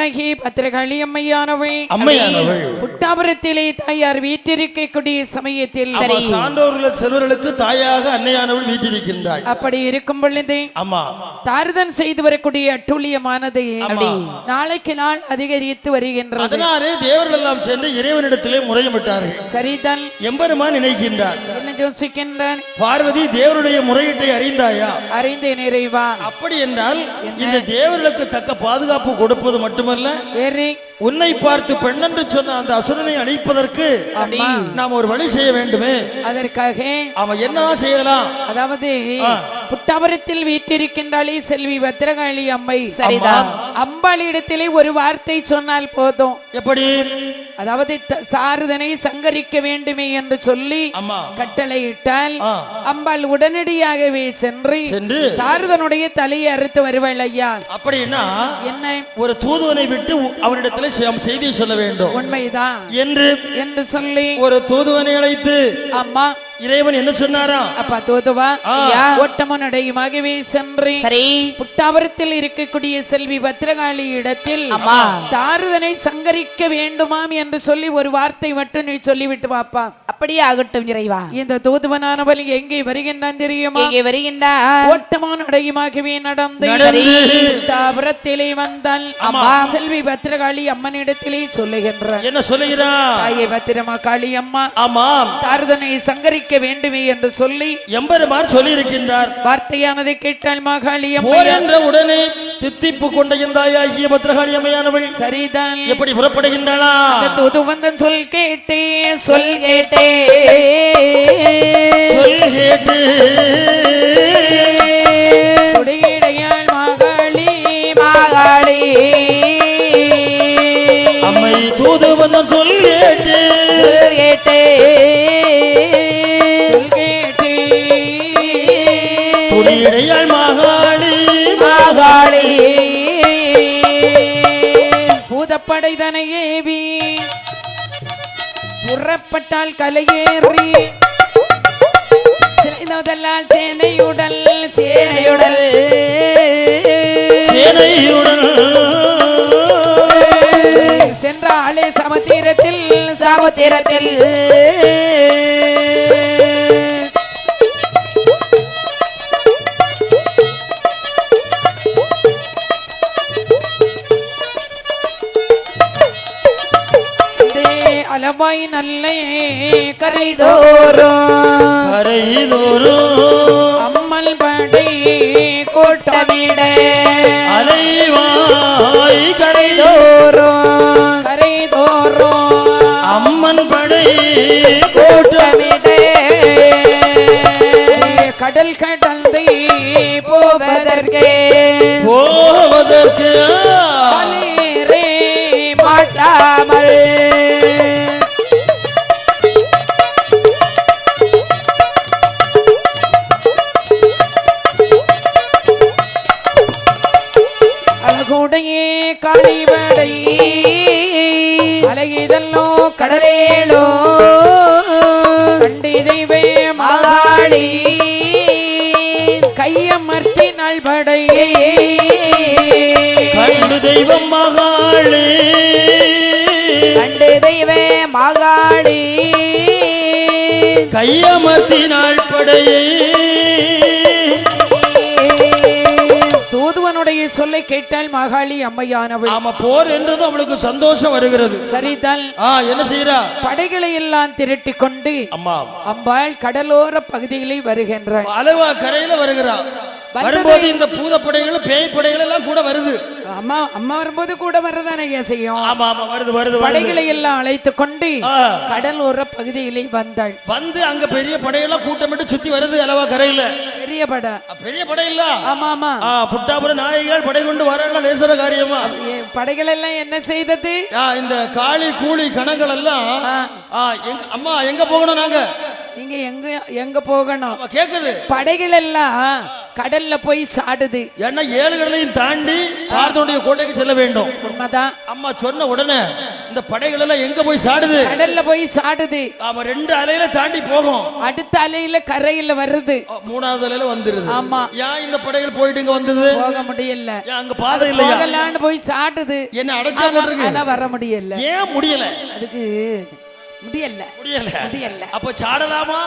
தாயாகி பத்திரகாளி அம்மையானவள் புட்டாபுரத்திலே தாயார் வீட்டிருக்கக்கூடிய சமயத்தில் சான்றோர்கள் செல்வர்களுக்கு தாயாக அன்னையானவள் வீட்டிருக்கின்றாள். அப்படி இருக்கும் பொழுது தாரதன் செய்து வரக்கூடிய அட்டுழியமானது நாளைக்கு நாள் அதிகரித்து வருகின்றது. அதனாலே தேவர்கள் எல்லாம் சென்று இறைவனிடத்திலே முறையிட்டார்கள். சரிதான். எம்பெருமான் நினைக்கின்றார், என்ன யோசிக்கின்றான்? பார்வதி தேவருடைய முறையீட்டை அறிந்தாயா? அறிந்தேன் இறைவா. அப்படி என்றால் இந்த தேவர்களுக்கு தக்க பாதுகாப்பு கொடுப்பது மட்டுமல்ல, வேறு உன்னை பார்த்து பெண்ணென்று சொன்ன அந்த அசுரனை அழிப்பதற்கு நாம் ஒரு வழி செய்ய வேண்டுமே. அதற்காக அவன் என்ன செய்யலாம்? அதாவது புட்டாபுரத்தில் வீட்டிருக்கின்றாளே செல்வி பத்திரகாளி அம்மை. சரிதான். அம்பாளிடத்திலே ஒரு வார்த்தை சொன்னால் போதும். எப்படி? அதாவது சாரதனை சங்கரிக்க வேண்டுமே என்று சொல்லி கட்டளையிட்டால் அம்பாள் உடனடியாகவே சென்று சாரதனுடைய தலையை அறுத்து வருவாள். ஐயா, அப்படின்னா என்ன? ஒரு தூதுவனை விட்டு அவனிடத்தில் செய்தி சொல்ல வேண்டும். உண்மைதான் என்று சொல்லி ஒரு தூதுவனை அழைத்து அம்மா இறைவன் என்ன சொன்னாரா? அப்பா தூதுவா ஓட்டமும் நடையுமாகவே சென்று புட்டாபுரத்தில் இருக்கக்கூடிய செல்வி பத்திரகாளி இடத்தில் தாரதனை சங்கரிக்க வேண்டுமாம் என்று சொல்லி ஒரு வார்த்தை மட்டும் நீ சொல்லிவிட்டு வாப்பா. அப்படியே ஆகட்டும் இறைவா. இந்த தூதுவனானவள் எங்கே வருகின்றான் தெரியுமா? எங்கே வருகின்றான்? ஓட்டமும் நடையுமாகவே நடந்து புட்டாபுரத்திலே வந்தால் செல்வி பத்திரகாளி அம்மனிடத்திலே சொல்லுகின்றார். என்ன சொல்லுகிறார்? தாயே பத்திரமா காளி அம்மா, தாரதனை சங்கரிக்க வேண்டுமே என்று சொல்லி எம்பெருமான் சொல்லி இருக்கின்றார். வார்த்தையானதை கேட்டால் மகாளி அம்மை உடனே தித்திப்பு கொண்ட தாயாகிய பத்திரகாளி அம்மையானவள் சரிதான் எப்படி புறப்படுகின்றனா? தூதுவந்தன் சொல் கேட்டே சொல் கேட்டே சொல் கேட்டு உடையடையாள் மகாளி மகாளி அம்மை தூதுவந்தன் சொல் கேட்டு கேட்டே உடையடையாள் மகாளி மகாளி பூதப்படைதனை ஏவி புறப்பட்டால் கலையேறி சிலைதலால் சேனையுடல் சேனையுடல் சேனையுடல் சென்றாளே சமுத்திரத்தில் சமுத்திரத்தில் அலவாய் நல்ல கரைதோறும் அம்மல் படை கூட்டமிட அலைவாய் கரைதோறும் அம்மன் படை கூட்டமிட கடல் கடந்து போவதற்கு மாட்டாமல் அழகுடையே காளிவடை அழகிதல்லோ கடலேலோ கண்டிதைவே மகாளி கையமர்த்தினாள் படையே கண்டு தெய்வம் மகாளி கண்டு தெய்வே மகாளி கையமர்த்தினாள் படையே. தூதுவனுடைய சொல்லை கேட்டால் மகாளி அம்மையானவள். ஆமா, போர் என்றது அவளுக்கு சந்தோஷம் வருகிறது. சரிதான். என்ன செய்யறா? படைகளை எல்லாம் திரட்டி கொண்டு அம்பாள் கடலோர பகுதிகளை வருகின்றாள். அலவா கரையில வருகிறா. வரும்போது இந்த பூதப்படைகள் பேய் படைகள் எல்லாம் கூட வருது. அம்மா அம்மா வரும்போது கூட வரதானே செய்யும். ஆமா ஆமா, வருது வருது. படைகளை எல்லாம் அழைத்து கொண்டு கடலோர பகுதியிலே வந்தாள். வந்து அங்க பெரிய படையெல்லாம் கூட்டமிட்டு சுத்தி வருது அலவா கரையில. பெரிய படை, பெரிய படை இல்ல. ஆமா ஆமா, புட்டாபுர நாயகிகள் படை கொண்டு வரலாம் லேசர காரியமா. படைகள் எல்லாம் என்ன செய்தது? இந்த காளி கூலி கணங்கள் எல்லாம் அம்மா எங்க போகணும்? நாங்க நீங்க எங்க எங்க போகணும்? ஆமா, கேக்குது. படைகள் எல்லாம் கடல்ல போய் சாடுது. ஏன்னா 7 கடலையும் தாண்டி பார்வனுடைய கோட்டைக்கு செல்ல வேண்டும். உண்மைதான். அம்மா சொன்ன உடனே இந்த படைகள் எல்லாம் எங்க போய் சாடுது? கடல்ல போய் சாடுது. ஆமா, 2 அலையில தாண்டி போகும். அடுத்த அலையில கரையில வருது. 3வது அலையில வந்துருது. ஆமா. ஏன் இந்த படைகள் போயிட்டு இங்க வந்தது? போக முடியல. ஏன் அங்க பாதை இல்லையா? போகலான்னு போய் சாடுது. என்ன அடைச்சா போட்டுருக்கு? ஆனா வர முடியல. ஏன் முடியல? அதுக்கு முடியல. முடியல. அப்ப சாடலாமா?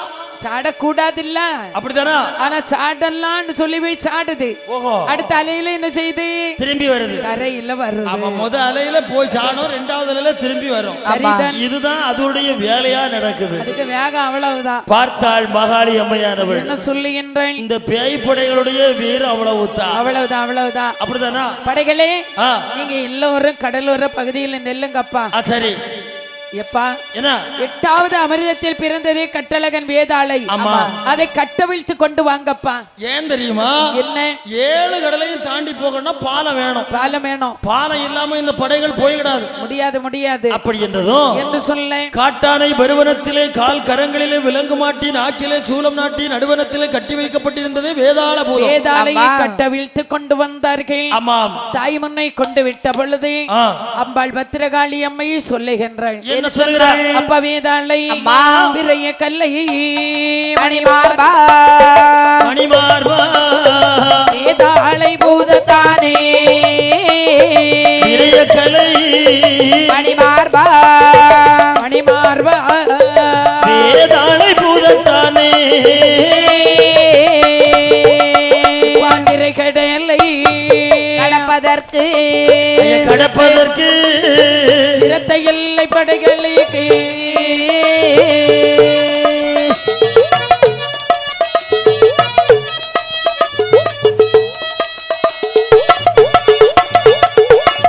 சாடக்கூடாது இல்ல? அப்படித்தானா? ஆனா சாடலாம்னு சொல்லி போய் சாடுது. ஓஹோ. அடுத்த அலையில என்ன செய்யுது? திரும்பி வருது. கரையில வருது. ஆமா, முத அலையில போய் சாடும், 2வது அலையில திரும்பி வரும். இதுதான் அதோடைய வேலையா நடக்குது. அதுக்கு வேகம் அவ்வளவுதான். பார்த்தாள் மகாளி அம்மையானவள். என்ன சொல்லுகின்றேன்? இந்த பேய் படைகளுடைய வீரம் அவ்வளவுதான். அவ்வளவுதான். அப்படிதானா? படைகளே, நீங்க எல்லோரும் கடலோர பகுதியில் நெல்லுங்கப்பா. சரி. எப்பா என்ன? 8வது அமிர்தத்தில் பிறந்ததே கட்டழகன் வேதாளை. அதை கட்டவிழ்த்து கொண்டு வாங்கப்பா. ஏன் தெரியுமா? என்ன? 7 கடலையும் தாண்டி போகணும்னா பாலம் வேணும். பாலம் இல்லாம இந்த படைகள் போய்விடாது. முடியாது. அப்படி என்றதும் என்று சொல்ல, காட்டானை பருவனத்திலே கால் கரங்களிலே விலங்கு மாட்டி நாக்கிலே சூலம் நாட்டி நடுவனத்திலே கட்டி வைக்கப்பட்டிருந்ததே வேதாள பூதம். வேதாளையை கட்டவிழ்த்து கொண்டு வந்தார்கள். ஆமாம். தாய் முன்னை கொண்டு விட்ட பொழுது அம்பாள் பத்திரகாளி அம்மையை சொல்லுகின்றாள். என்ன சொல்கிறார்? அப்பா வேதாளை விரைய கல்லையை மணிமார்பா வேதாளை பூதத்தானே விரைய கலை மணிமார்பா வேதாளை பூதத்தானே வாங்கிரை கடலை கடப்பதற்கு சிரத்தை எல்லை படைகளுக்கு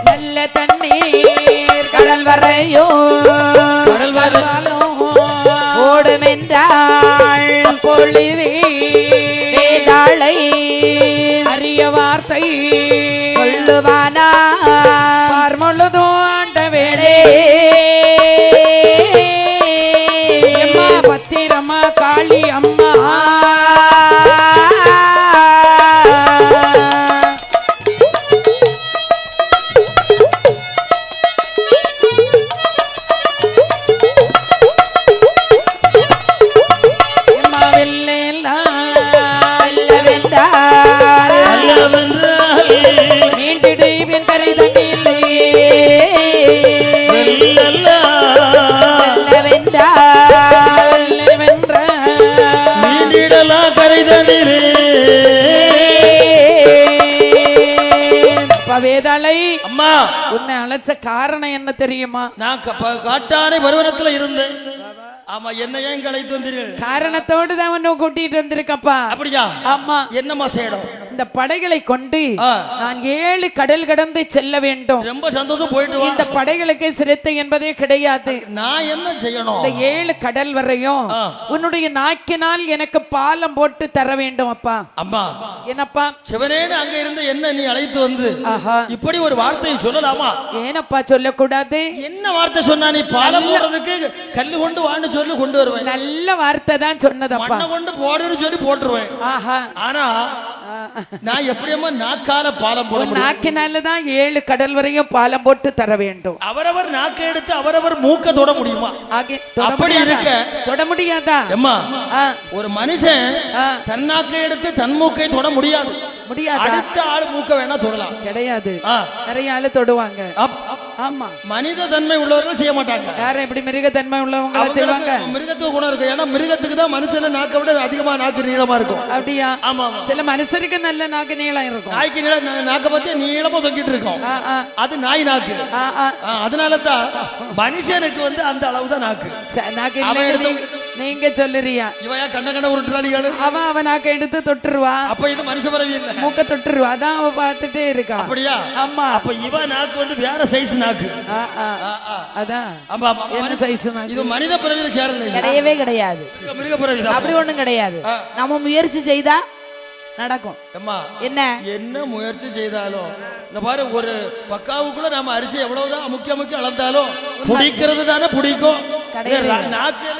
நல்ல தண்ணீர் கடல் வரையோ ஓடுமென்றாள் பொழிவே வேதாளை அரிய வார்த்தை சொல்லுவானா முழுதோ ஆண்ட வேளே பத்திரமா காளி அம்மா நீண்டிடுவேன் கரை தண்ணிலே வேதாளை அம்மா, உன்னை அழைச்ச காரணம் என்ன தெரியுமா? நான் காட்டானை பருவனத்துல இருந்தேன். ஆமா, என்ன ஏன் அழைத்து வந்தீர்கள்? காரணத்தோடு தான் உன்னை கூட்டிட்டு வந்திருக்கப்பா. அப்படியா? ஆமா. என்னம்மா செய்யணும்? இந்த படைகளை கொண்டு நான் 7 கடல் கடந்து செல்ல வேண்டும். ரொம்ப சந்தோஷம், போயிட்டு வா. இந்த படைகளுக்கு சிரத்தை என்பதே கிடையாது. நான் என்ன செய்யணும்? இந்த 7 கடல் வரையும் உன்னுடைய நாக்கினால் எனக்கு பாலம் போட்டு தர வேண்டும் அப்பா. அம்மா, என்னப்பா? சிவனேன்னு அங்க இருந்து என்ன நீ அழைத்து வந்து இப்படி ஒரு வார்த்தையை சொல்லலாமா? ஏனப்பா சொல்லக்கூடாது? என்ன வார்த்தை சொன்னா? நீ பாலம் போடுறதுக்கு கல்லு கொண்டு வான்னு சொல்லி கொண்டு வருவேன். நல்ல வார்த்தை தான் சொன்னதப்பா. மண்ணை கொண்டு போடுன்னு சொல்லி போட்டுருவேன். ஆனா நான் எப்படியம்மா நாக்கால பாலம் போட முடியும்? நாக்கினால தான் 7 கடல் வரையும் பாலம் போட்டு தர வேண்டும். அவரவர் நாக்கை எடுத்து அவரவர் மூக்க தொட முடியுமா? அப்படி இருக்க தொட முடியாதா? அம்மா, ஒரு மனுஷன் தன் நாக்கை எடுத்து தன் மூக்கை தொட முடியாது. அடுத்த ஆள் மூக்க வேணா தொடலாம். கிடையாது. நிறைய ஆளு தொடுவாங்க. ஆமா, மனித தன்மை உள்ளவர்கள் செய்ய மாட்டாங்க. யார எப்படி மிருக தன்மை உள்ளவங்க செய்வாங்க? மிருகத்துக்கு குணம் இருக்கு. ஏன்னா மிருகத்துக்கு தான் மனுஷன நாக்கை விட அதிகமா நாக்கு நீளமா இருக்கும். அப்படியா? ஆமா. சில மனுஷருக்கு நல்ல நாக்கு நீளம் இருக்கும். நாய்க்கு நாக்க பத்தி நீளமா தொங்கிட்டு இருக்கும். அது நாய் நாக்கு. அதனால தான் மனுஷனுக்கு வந்து அந்த அளவு தான் நாக்கு. நாக்கு நீங்க சொல்லுறியா? இவயா கண்ண உருட்டுறாளிகள். அவன் நாக்க எடுத்து தொட்டுருவா. அப்ப இது மனுஷ பறவை இல்ல, மூக்க தொட்டுருவா. அதான் அவ பார்த்துட்டே இருக்கா. அப்படியா? ஆமா. அப்ப இவ நாக்கு வந்து வேற சைஸ் நாக்கு. அதான். ஆமா, என்ன சைஸ் நாக்கு? இது மனித பிறவியில சேரல. கிடையவே கிடையாது. மிருக பிறவி தான். அப்படி ஒண்ணும் கிடையாது. நம்ம முயற்சி செய்தா நடக்கும். என்ன என்ன முயற்சி செய்தாலும் இந்த பாரு, ஒரு பக்காவுக்குள்ள நாம அரிசி எவ்வளவுதான் முக்கிய அளந்தாலும் பிடிக்கிறது தானே பிடிக்கும்.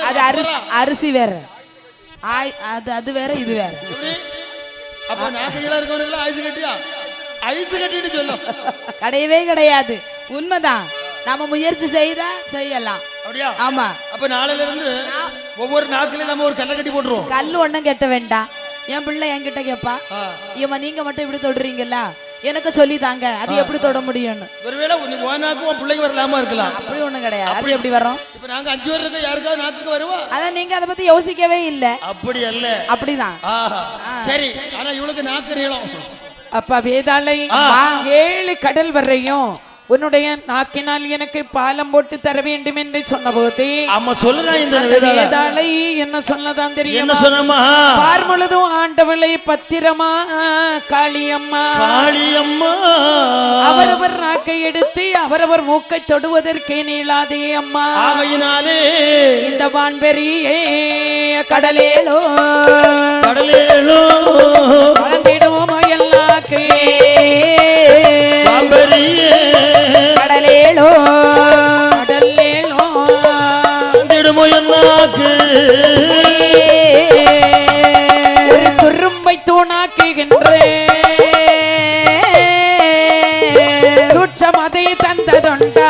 அது அரிசி வேற. அது அது வேற இது வேற. எப்படி? அப்ப நாக்கு நீளம் இருக்கவனுக்கு ஐஸ் கட்டியா? ஐஸ் கட்டின்னு சொல்லும். கிடையவே கிடையாது. உண்மைதான். நாம முயற்சி செய்தா செய்யலாம். அப்படியா? ஆமா. அப்ப நாளையில இருந்து ஒவ்வொரு நாக்குலயும் நம்ம ஒரு கல்லை கட்டி போட்டுருவோம். கல்லு ஒண்ணும் கெட்ட வேண்டாம். என் பிள்ளை என்கிட்ட கேப்பா, இவ நீங்க மட்டும் இப்படி தொடுறீங்கல்ல, எனக்கு சொல்லி தாங்க, அது எப்படி தொட முடியும்னு. ஒருவேளை நாக்கும் பிள்ளைக்கு வரலாமா இருக்கலாம். அப்படி ஒண்ணும் கிடையாது. அது எப்படி வரும்? இப்ப நாங்க 5 பேர் இருக்க யாருக்காவது நாக்குக்கு வருவா? அதான் நீங்க அதை பத்தி யோசிக்கவே இல்ல. அப்படி அல்ல. அப்படிதான். சரி, ஆனா இவனுக்கு நாக்கு நீளம். அப்பா வேதாளை 7 கடல் வரையும் உன்னுடைய நாக்கினால் எனக்கு பாலம் போட்டு தர வேண்டும் என்று சொன்னபோது ஆமா சொல்லுறா இந்த வேதாளை என்ன சொன்னதான் தெரியும். என்ன சொன்னமா? பார் முழுதும் ஆண்டவளை பத்திரமா காளியம்மா காளியம்மா அவரவர் நாக்கை எடுத்து அவரவர் மூக்கை தொடுவதற்கு நீளாதே அம்மா. ஆகையினாலே இந்த வான்பெரியே கடலேலோ கடலேலோ வளர்ந்திடுவோம் எல்லாக்கே வான்பெரியே கடலேலோ கடலேலோ வளர்ந்திடுமோ எல்லாக்கு ஒரு துரும்பை தூணாக்குகின்றே சூட்சமதை தந்ததுண்டா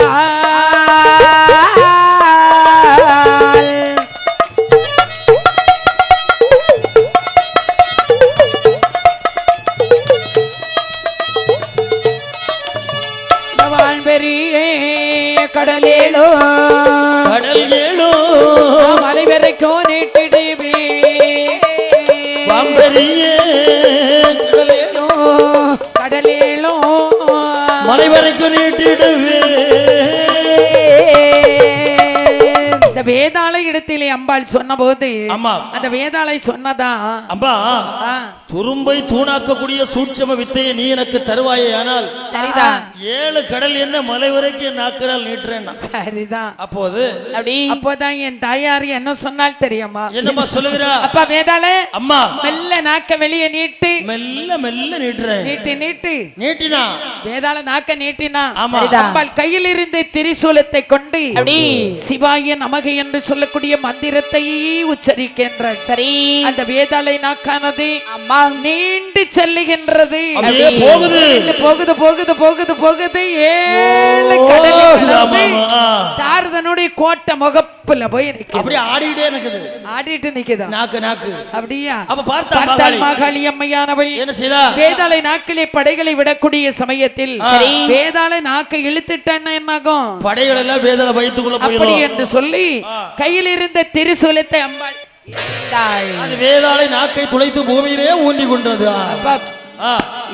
கடலேலோ கடல் ஏலோ மலை வரைக்கும் நீட்டிடுவே வான்பெரியே கடலேலோ கடலேலோ மலை வரைக்கும் நீட்டிடுவே. இந்த வேதாளை இடத்திலே அம்பாள் சொன்ன போது ஆமா அந்த வேதாளை சொன்னதா அம்பா துரும்பை தூணாக்கக்கூடிய சூட்சம வித்தையை நீ எனக்கு தருவாயே. ஆனால் சரிதான் 7 கடல் என்ன மலை வரைக்கும் நாக்கடால் நீட்டுறேன். சரிதான். அப்போது அப்போதான் என் தாயார் என்ன சொன்னால் தெரியுமா? என்னம்மா சொல்லுகிறா? அப்பா வேதாளை அம்மா மெல்ல நாக்க வெளியே நீட்டு மெல்ல மெல்ல நீட்டுறேன். நீட்டு நீட்டு நீட்டினா வேதாளை நாக்க நீட்டினா ஆமா அம்பாள் கையில் இருந்து திரிசூலத்தை கொண்டு சிவாய நமக என்று சொல்லக்கூடிய மந்திரத்தை உச்சரிக்கின்ற சரி அந்த வேதாளை நாக்கானது அம்மா நீண்டு செல்லுகின்றது. போகுது போகுது போகுது போகுது போகுது 7 கடல் தாரதனுடைய கோட்டை முகப்புல போய் அப்படியே ஆடிட்டே நிக்குது. ஆடிட்டு நிக்குதா நாக்கு நாக்கு அப்படியா? அப்ப பார்த்தால் மாகாளி அம்மையானவள் என்ன செய்தா? வேதாளை நாக்கிலே படைகளை விடக்கூடிய சமயத்தில் சரி வேதாளை நாக்கை இழுத்துட்டான்னா என்னாகும்? படைகள் எல்லாம் வேதாளை வயித்துக்குள்ள போயிடும் அப்படி என்று சொல்லி கையில் இருந்த திரிசூலத்தை அம்பாள் அது வேதாளை நாக்கை துளைத்து பூமியிலே ஊன்றி கொண்டது.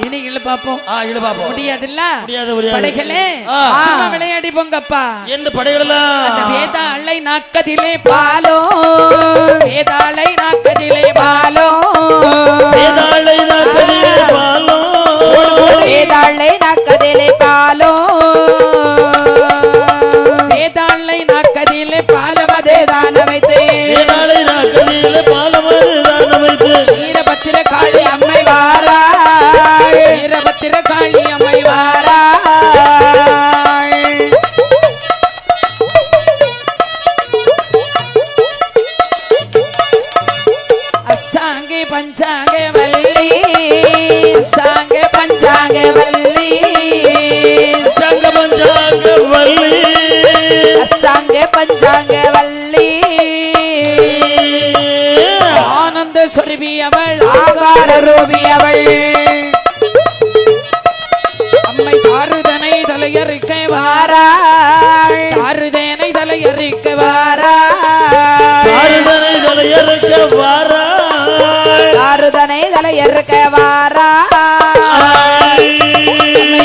இனி இழு பாப்போம். இழு பாப்போம். முடியாதுல்ல? முடியாது முடியாது. படைகளே சும்மா விளையாடி போங்கப்பா. என்ன படைகளெல்லாம் அந்த வேதாளை நாக்கதிலே பாலோ வேதாளை நாக்கதிலே பாலோ வேதாளை நாக்கதிலே பாலோ வேதாளை நாக்கதிலே பாலோ வேதாளை நாக்கதிலே பாலமதே தானமைத்து வேதாளை நாக்கதிலே பாலமதே தானமைத்து வீரபத்திர காளி அம்மை வாரா வீரபத்திர காளி அம்மை வாரா அஷ்டாங்கே பஞ்சாங்கே வள்ளி அஷ்டாங்கே பஞ்சாங்கே வள்ளி அஷ்டாங்க பஞ்சாங்க வள்ளி அஷ்டாங்கே பஞ்சாங்கே வள்ளி ஆனந்த சொருபி அவள் ஆகார ரூபி அவள் அம்மை தாருதனை தலையறிக்க வாராள் தாருதேனை தலையறிக்க தாருதனை தலையறுக்க வாராள் தாருதனை தலையறுக்க வாராள்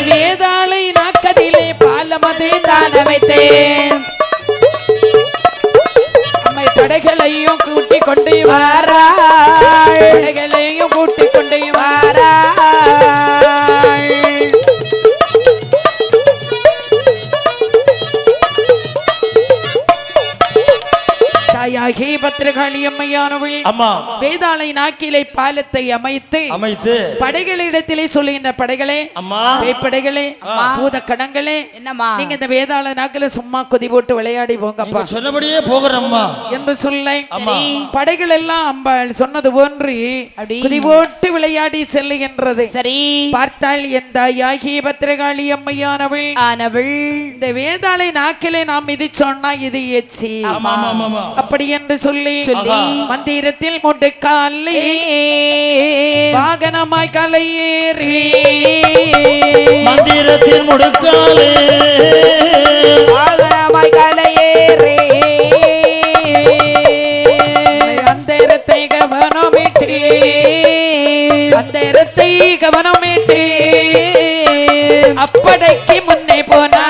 வேதாளை நாக்கதிலே பாலமதே தானமைத்தேன் அம்மை படைகளையும் கூட்டிக் கொண்டு வாராள் படைகளையும் கூட்டிக் கொண்டு வாராள் யாகே பத்திரகாளி அம்மையானவள் அம்மா வேதாளை நாக்கிலை பாலத்தை அமைத்து படைகளிடத்திலே சொல்லுகின்ற படைகளே, அம்மா பேய்ப்படைகளே, பூத கணங்களே, என்னம்மா நீங்க இந்த வேதாள நாக்கில சும்மா குதி போட்டு விளையாடி போங்கப்பா சொன்னபடியே போகிறம்மா என்று சொல்ல படைகள் எல்லாம் அம்பாள் சொன்னது போன்று குதி போட்டு விளையாடி செல்லுகின்றது. சரி பார்த்தால் எந்த யாகி பத்திரகாளி அம்மையானவள் இந்த வேதாளை நாக்கிலே நாம் மிதிச்சோன்னா இது எச்சி அப்படி என்று சொல்லி மந்திரத்தில் முடுக்காலை வாகனமாய் கலையேறி மந்திரத்தில் முடுக்காலே வாகனமாய் கலையேறி அந்தரத்தை கவனமிட்டு அந்தரத்தை கவனமிட்டு அப்படைக்கு முன்னே போனா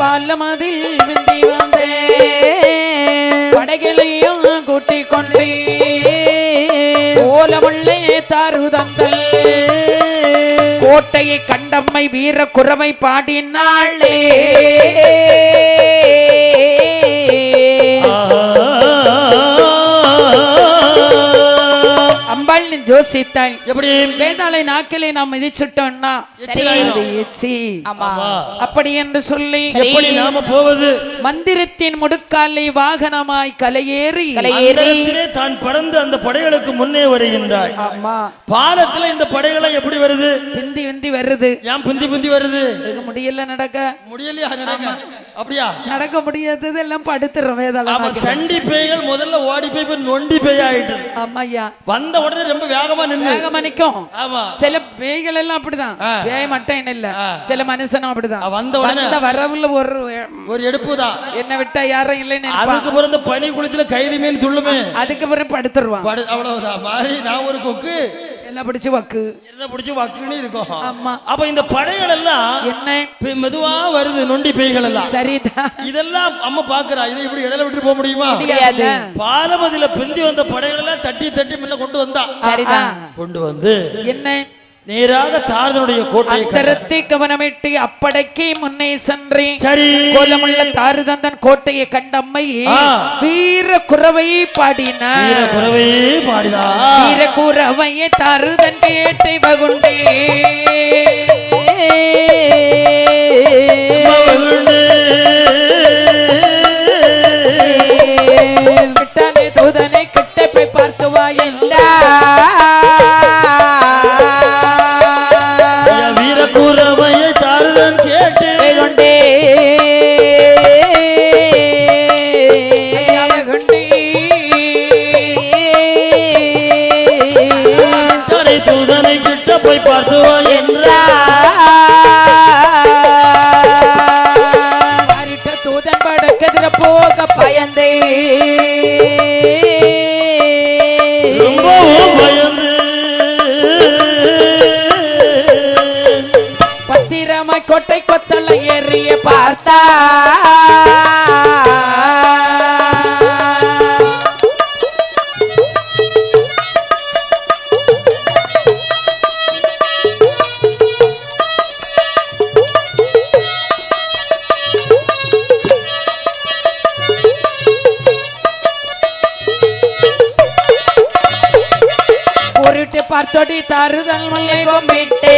பாலமதில் விந்தி வந்தே படைகளையும் கூட்டிக் கொண்டே ஓலமுள்ளே தாருதந்தல் கோட்டையை கண்டம்மை வீர குறவை பாடினாளே அம்பாள் யோசித்தாள் எப்படி வேதாளை நாக்கிலே நாம் மிதிச்சுட்டோம்னா அப்படி என்று சொல்லி நாம போவது மந்திரத்தின் முடுக்காலை வாகனமாய் கலையேறி தான் பறந்து அந்த படைகளுக்கு முன்னே வருகின்றார். பாலத்துல இந்த படைகளை எப்படி வருது? பிந்தி பிந்தி வருது. ஏன் பிந்தி பிந்தி வருது? முடியல நடக்க முடியலையா? நடக்க அப்படியா? நடக்க முடியாதது எல்லாம் படுத்துறோம் வேதாள. சண்டி பேய்கள் முதல்ல ஓடி போய் நொண்டி பேய் ஆயிட்டு. ஆமாய்யா, வந்த உடனே ரொம்ப வேகமா நிக்கும். சில பேய்கள் எல்லாம் அப்படிதான். பேய் மட்டும் இல்ல, சில மனுஷனும் அப்படிதான். வந்த உடனே வரவுல ஒரு எடுப்பு தான். என்ன விட்டா யாரும் இல்லைன்னு அதுக்கு பிறந்த பனி குளத்துல கைலி மீன் துள்ளுமே, அதுக்கு பிறகு படுத்துருவான். அவ்வளவுதான். மாதிரி நான் ஒரு கொக்கு எல்லாம் பிடிச்சு வக்கு எல்லாம் பிடிச்சு வக்குன்னு இருக்கும். ஆமா. அப்ப இந்த படைகள் எல்லாம் என்ன மெதுவா வருது, நொண்டி பேய்கள் எல்லாம். சரிதான். இதெல்லாம் அம்மா பாக்குறா. இதை இப்படி இடையில விட்டு போக முடியுமா? பாலமதியில பிந்தி வந்த படைகள் எல்லாம் தட்டி தட்டி முன்ன கொண்டு வந்தா. சரிதான். கொண்டு வந்து என்ன நேராக தாரதனுடைய கோட்டையை கவனமிட்டு அப்படைக்கு முன்னே சென்று கோலமுள்ள தாரதந்தன் கோட்டையை கண்டம்மை வீர குறவை பாடினார். வீர குறவையை தாரதன் கேட்டை பகுண்டே தூதனை கிட்ட போய் பார்த்துவா என்றா போய் பார்த்துவா என்றாரிட்ட தூதன் படக்கதிர போக பயந்தே பயந்து பத்திரமாய் கோட்டை கொத்தளை ஏறிய பார்த்தா பார்த்தோடி தாருதல் மல்லை கொம்பிட்டே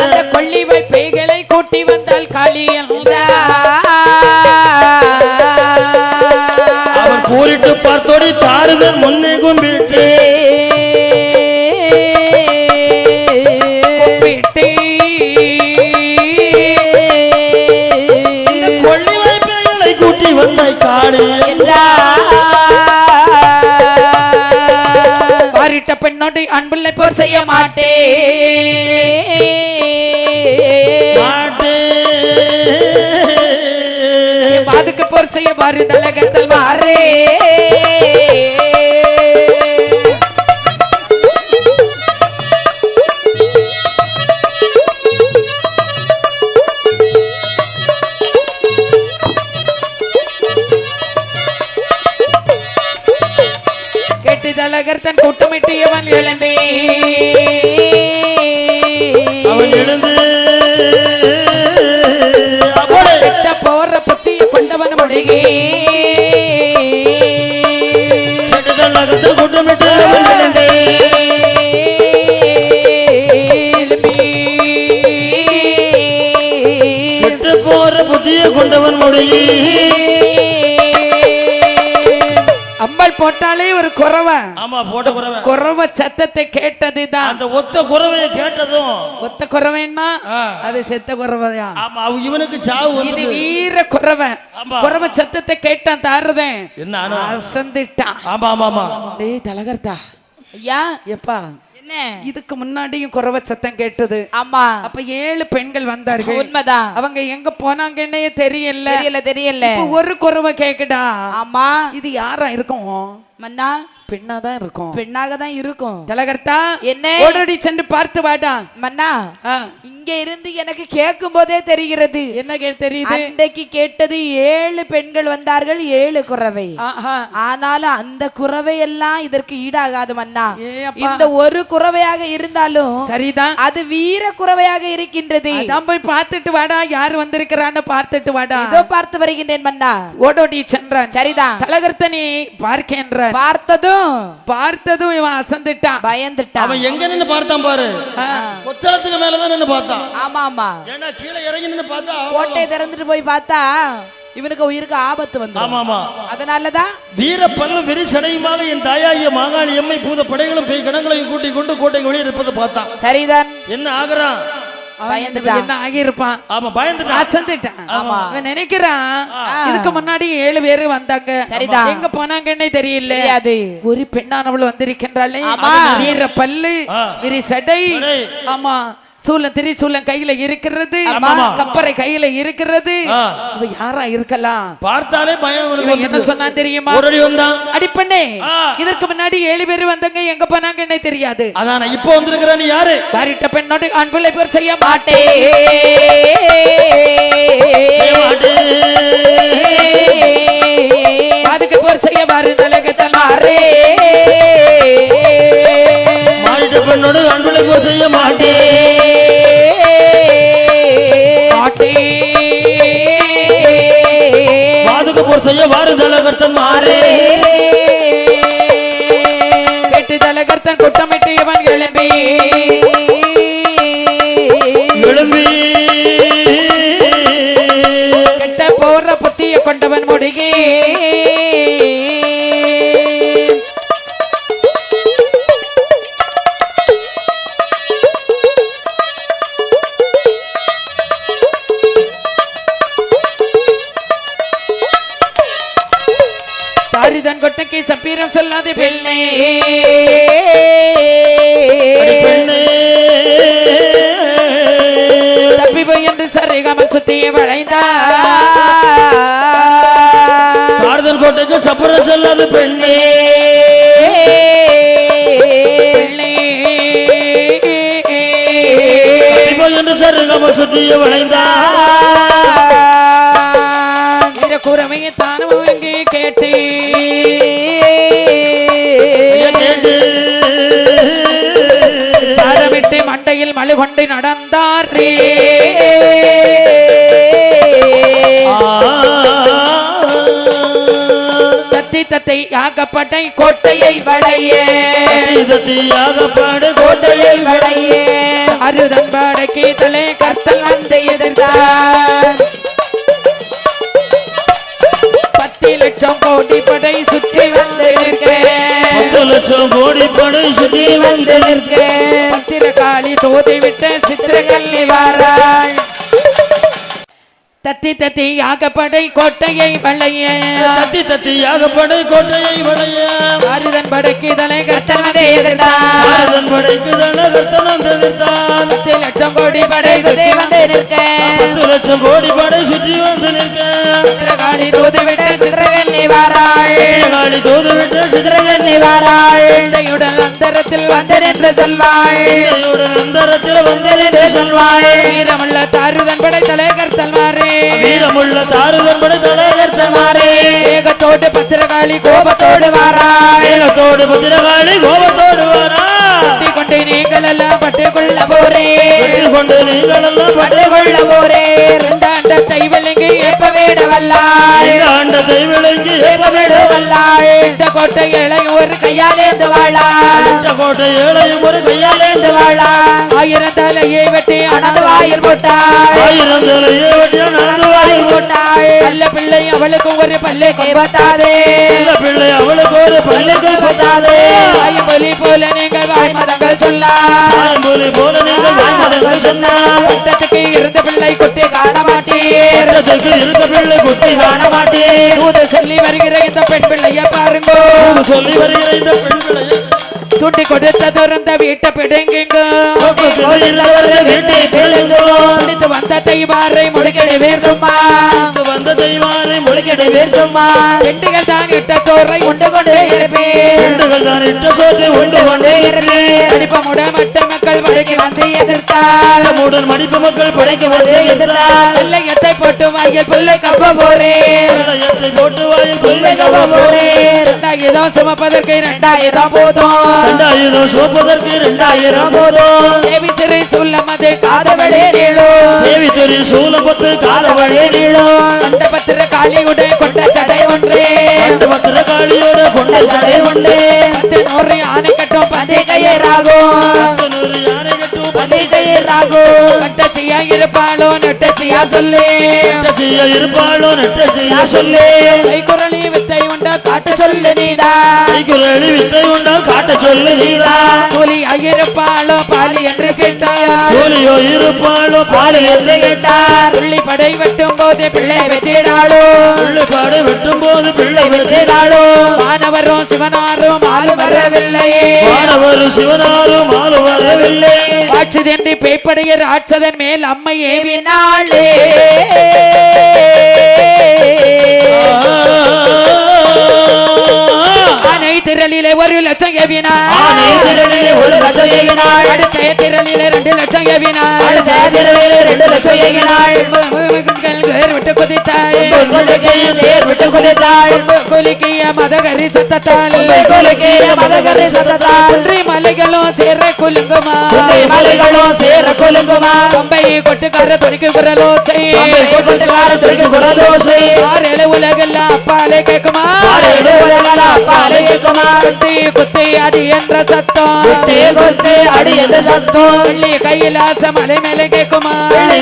அந்த கொள்ளிவை பேய்களை கூட்டி வந்தால் காளி அவர் கூறிட்டு பார்த்தோடி தாருதல் முன்னே கொம்பிட்டே பாரிட்ட பெண்ணோடு அன்பில்லை போர் செய்ய மாட்டே பாதுக்கு போர் செய்ய பாரு தலகத்தல் மாறே தலைகர்த்தன் கூட்டமிட்டியவன் எழும்பி அவன் எழுந்து போற புத்திய கொண்டவன் முடுகி கூட்டமிட்டு போற புத்திய கொண்டவன் முடுகி அம்பாள் போட்டாலே ஒரு குறவை. ஆமா போட்ட குறவை. குறவை சத்தத்தை கேட்டதுதான். அந்த ஒத்த குறவையை கேட்டதும் ஒத்த குறவைன்னா அது செத்த குறவையா? ஆமா இவனுக்கு சாவு இது வீர குறவை. குறவை சத்தத்தை கேட்டான் தாருதேன். என்ன அசந்திட்டான். ஆமா ஆமா ஆமா. டேய் தலகர்த்தா ஐயா எப்பா என்ன இதுக்கு முன்னாடியும் குறவை சத்தம் கேட்டது. ஆமா அப்ப 7 பெண்கள் வந்தார்கள். உண்மைதான். அவங்க எங்க போனாங்கன்னே தெரியல. தெரியல ஒரு குறவை கேக்குடா. ஆமா இது யாரா இருக்கும்? மன்னா பெண்ணாதான் இருக்கும். பெண்ணாக தான் இருக்கும். தலகர்த்தா என்ன ஓடோடி சென்று பார்த்து வாடா. மன்னா இங்க இருந்து எனக்கு கேட்கும் போதே தெரிகிறது. என்ன தெரியுது? அன்றைக்கு கேட்டது 7 பெண்கள் வந்தார்கள், 7 குறவை. ஆனாலும் அந்த குறவை எல்லாம் இதற்கு ஈடாகாது மன்னா. இந்த ஒரு குறவையாக இருந்தாலும் சரிதான், அது வீர குறவையாக இருக்கின்றது. அதான் போய் பார்த்துட்டு வாடா, யார் வந்திருக்கிறான்னு பார்த்துட்டு வாடா. இதோ பார்த்து வருகின்றேன் மன்னா. ஓடோடி சென்றான். சரிதான். தலகர்த்தனி பார்க்கின்ற பார்த்ததும் இவன் அசந்துட்டான், பயந்துட்டான். அவன் எங்க நின்னு பார்த்தான் பாரு, கொத்தளத்துக்கு மேலதான் நின்னு பார்த்தான். ஆமா ஆமா, ஏன்னா கீழே இறங்கி நின்னு பார்த்தா கோட்டை திறந்துட்டு போய் பார்த்தா இவனுக்கு உயிருக்கு ஆபத்து வந்து. ஆமா ஆமா, அதனாலதான் வீர பல்லும் வெறி சடையுமாக என் தாயாகிய மாகாணி எம்மை பூத படைகளும் பேய் கணங்களையும் கூட்டிக் கொண்டு கோட்டை வெளியே இருப்பதை பார்த்தான். சரிதான். என்ன ஆகுறான்? என்ன ஆகியிருப்பான்? ஆமா பயந்துட்டான், அசந்துட்டான். அவன் நினைக்கிறான் இதுக்கு முன்னாடி 7 பேரு வந்தாங்க. சரிதான். எங்க போனாங்கன்னே தெரியல. ஒரு பெண்ணானவள் வந்திருக்கின்றாளே, வீர பல்லு விரி சடை. ஆமா, சூலம் திரிசூலம் கையில இருக்கிறது, கப்பரை கையில இருக்கிறது. யாரா இருக்கலாம்? பார்த்தாலே பயம். என்ன சொன்னா தெரியுமா? அடிப்பண்ணே, இதற்கு முன்னாடி 7 பேர் வந்தாங்க, எங்க போனாங்கன்னே தெரியாது. அதான இப்போ வந்திருக்கிற நீ யாரு? பாரிட்ட பெண்ணோடு ஆண் பிள்ளை பேர் செய்ய மாட்டே. அதுக்கு பேர் செய்ய பாரு தலைகத்தல் மாறே. பாரிட்ட பெண்ணோடு ஆண் பிள்ளை பேர் செய்ய மாட்டே. வாதுக்கு போர் செய்ய வாரு தலகர்த்தன் மாறே. கேட்டு தலகர்த்தன் குட்டமிட்டு இவன் எழும்பி கெட்ட போற புத்திய கொண்டவன் முடுகி தாரிதன் கொட்டைக்கு சப்பீரம் சொல்லாதே பெண்ணே. தப்பி போய் என்று சரிகாமல் சுத்திய வளைந்தார். தாரிதன் கோட்டைக்கு சப்பீரம் சொல்லாதே பெண்ணே. தப்பி போய் என்று சரிகாமல் சுத்திய வளைந்தார். கூறமையை தானும் இங்கே கேட்டு சாரமிட்டு மண்டையில் மழு கொண்டு நடந்தார். தத்தி தத்தை யாகப்பட்டை கோட்டையை வளைய, கோட்டையை வளைய அருதன்பாடைக்கு தலை கர்த்தல் வந்து எதிர்த்தார். 10 லட்சம் கோடி படை சுற்றி வந்து நிற்க, 10 லட்சம் கோடி படை சுற்றி வந்து நிற்க, பத்திரகாளி தோதி விட்ட சித்திரகல்லி வாராள். தத்தி தத்தி யாகப்படை கோட்டையை வளைய, தத்தி தத்தி யாகப்படை கோட்டையை வளைய, ஆறுதன் படைக்கு தலை கர்த்தன் வந்து எதிர்த்தார். ஆறுதன் படைக்கு தலை கர்த்தன் வந்து எதிர்த்தார். 10 லட்சம் கோடி படை சுற்றி வந்து நிற்க, 10 லட்சம் கோடி படை சுற்றி வந்து நிற்க, சித்திரகாளி தோதி விட்ட சித்திரகல்லி வாராள். காளி தோது விட்ட சித்திரகல்லி வாராள். இடையுடன் அந்தரத்தில் வந்து நின்று சொல்வாள், அந்தரத்தில் வந்து நின்று சொல்வாள். வீரமுள்ள தாருதன் படை தலை கர்த்தல் மாறே, வீரமுள்ள தாருதன் படை தலை கர்த்தன் மாறே. ஏகத்தோடு மேகத்தோடு பத்திரகாளி கோபத்தோடு வாராய் மேகத்தோடு பத்திரகாளி கோபத்தோடு வாரா கொண்டு நீங்கள் எல்லாம் பட்டுக்கொள்ள போரே கொண்டு நீங்கள் எல்லாம் பட்டுக்கொள்ள போரே இந்த அண்டத்தை விளங்கி ஏப்ப வேட வல்லாய் ஆண்டத்தை விளங்கி வேட வல்லாய் இந்த கோட்டை இளையோர் கையாலேந்து வாழாய் இந்த கோட்டை ஏழையும் ஒரு கையாலேந்து வாழாய் ஆயிரம் தலையை வெட்டி அனது வாயில் போட்டாய் ஆயிரம் தலையை வெட்டிய நடந்து வாயில் போட்டாய் நல்ல பிள்ளை அவளுக்கு ஒரு பல்லை கைப்பத்தாதே நல்ல பிள்ளை அவளுக்கு ஒரு பல்லு கைப்பத்தாதே மொழி போல நீங்கள் வாய்மதங்கள் சொல்ல மொழி போல நீங்கள் வாய்மதங்கள் சொன்னால் பட்டத்துக்கு இருந்த பிள்ளை குட்டி காண மாட்டீர் இருக்க பிள்ளை குட்டி காண மாட்டேன் தூது சொல்லி வருகிற இந்த பெண் பிள்ளைய பாருங்க சொல்லி வருகிற இந்த பெண் பிள்ளையை துண்டி கொடுத்த துறந்த வீட்டை பிடுங்குங்க வீட்டை பிள்ளைங்கோ துணித்து வந்த தெய்வாரை முடுக்கிட வேண்டுமா வந்த தெய்வானை முழுக்கிட வேண்டுமா பெண்டுகள் தான் இட்ட சோறை உண்டு கொண்டே இருப்பேன் பெண்டுகள் தான் இட்ட சோற்றை உண்டு கொண்டே இருப்பேன் அடிப்பமுட மட்ட மக்கள் வழக்கி வந்து எதிர்த்தால் மூடன் மடிப்பு மக்கள் படைக்க வந்து எதிர்த்தால் பிள்ளையத்தை போட்டு வாயில் பிள்ளை கப்ப போறேன் பிள்ளையத்தை போட்டு வாயில் பிள்ளை கவ போறேன் ரெண்டாயிரம் சுமப்பதற்கு 2000 போதும் 2000 சோப்பதற்கு 2000 போதும் தேவி சிறை சொல்லமது காதவளே நீளோ தேவி துரி சூலபத்து காதவளே நீளோ அந்த பத்திர காளியுடன் கொண்ட தடை ஒன்றே அந்த பத்திர காளியோட கொண்ட சடை உண்டு 100 யானை கட்டும் பதே கையை ராகும் 100 யானை கட்டும் பதே கையை ராகும் கட்டச்சியா இருப்பாளோ நெட்டச்சியா சொல்லு செய்ய இருப்பாளோ நெட்ட செய்ய சொல்லு கைக்குரலி வித்தை உண்டா காட்டு சொல்லு நீடா கைக்குரலி வித்தை உண்டா காட்ட சொல்லு நீதா கூலி இருப்பாளோ பாலி என்று கேட்டார் சூலியோ இருப்பாளோ பாலி என்று கேட்டார் புள்ளி படை வெட்டும் போது பிள்ளை வெட்டிடாளோ புள்ளி பாடு வெட்டும் போது பிள்ளை வெற்றிடாளோ மாணவரும் சிவனாரும் ஆளு வரவில்லையே மாணவரும் சிவனாரும் ஆளு வரவில்லை ஆட்சி தென்றி பேய்ப்படைய ராட்சதன் மேல் அம்மை ஏவினாளே ஆனை திரளிலே 1 லட்சம் ஏவினாள் ஆனை திரளிலே 1 லட்சம் ஏவினாள் அடுத்த திரளிலே 2 லட்சம் ஏவினாள் அடுத்த திரளிலே 2 லட்சம் ஏவினாள் வேறு விட்டு குதித்தாள் தேர் விட்டு குதித்தாள் கொலிக்கைய மதகரி சத்தத்தாள் கொலைக்கைய மதகரி சத்தத்தாள் ஒன்றை மலைகளும் சேர குலுங்குமா மலைகளும் சேர கொலுங்குமா கம்பை கொட்டுக்கார துணிக்கு குரலோசை கொட்டுக்கார துணிக்கு குரலோசை 6 உலகெல்லாம் அப்பாலே கேக்குமா உலகள அப்பாலே கேக்குமா குத்தி குத்தி அடி என்ற சத்தம் கொத்து அடி என்ற சத்தம் வெள்ளி கையிலாச மலை மேலே கேக்குமா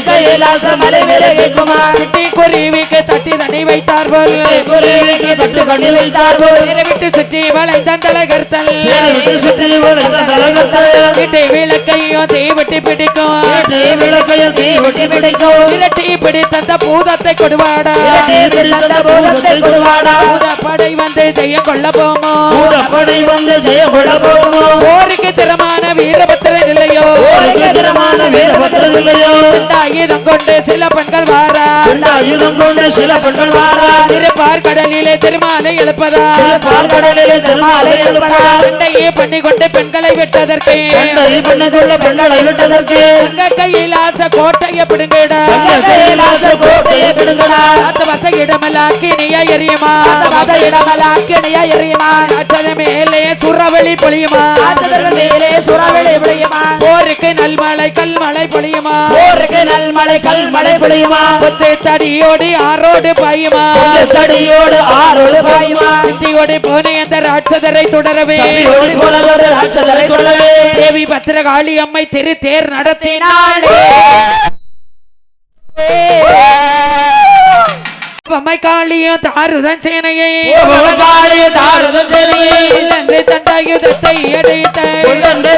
கையிலாச மலை மேலே கேக்குமா குட்டி குருவிக்கு தட்டி தண்ணி வைத்தார் போல் குருவிக்கு தட்டு கண்ணி வைத்தார் போல் விட்டு சுற்றி வளைந்தான் தலைகர்த்தல் சுற்றி வளைந்த தலகத்தல் வீட்டை விளக்கையும் தீ விட்டு பிடிக்கும் விளக்கையும் தீ விட்டு பிடிக்கும் இரட்டி பிடித்த பூதத்தை கொடுவாடா தந்த பூதத்தை கொடுவாடா படை வந்து ஜெயம் கொள்ள போமோ பூதப்படை வந்து ஜெய கொள்ள போமோ போருக்கு திறமான வீரபத்திரன் இல்லையோ திறமான வீரபத்திரன் இல்லையோ ஆயுதம் கொண்டு சில பெண்கள் வாரா ஆயுதம் கொண்டு சில பெண்கள் வாரா திருப்பார் கடலிலே திருமாலை எழுப்பதா பால்கடலிலே திருமாலை எழுப்படா சண்டையே பண்ணி கொண்டு பெண்களை விட்டதற்கு சண்டை பண்ணதுள்ள பெண்களை விட்டதற்கு தங்க கையிலாச கோட்டையை பிடுங்கடா கையிலாச கோட்டையை பிடுங்கடா அந்த வச இடமெல்லாம் கிணியா எரியுமா மத இடமெல்லாம் கிணியா எரியுமா ராட்சத மேலே சுறவெளி பொழியுமா ராட்சதர்கள் மேலே சுறாவளி விளையுமா போருக்கு நல்மலை கல்மலை பொழியுமா போருக்கு நல்மலை கல்மழை பொழியுமா கொத்து தடியோடு ஆரோடு பாயுமா தடியோடு ஆரோடு பாயுமா சித்தியோடு போன அந்த ராட்சதரை தொடரவே ஓடி போனதோடு ராட்சதரை கொள்ளவே தேவி பத்திரகாளி அம்மை திரு தேர் நடத்தினாளே அம்மை காளியும் தாருதன் சேனையை தாரதம் சேனையை இல்லென்று தந்தாயுதத்தை எடுத்த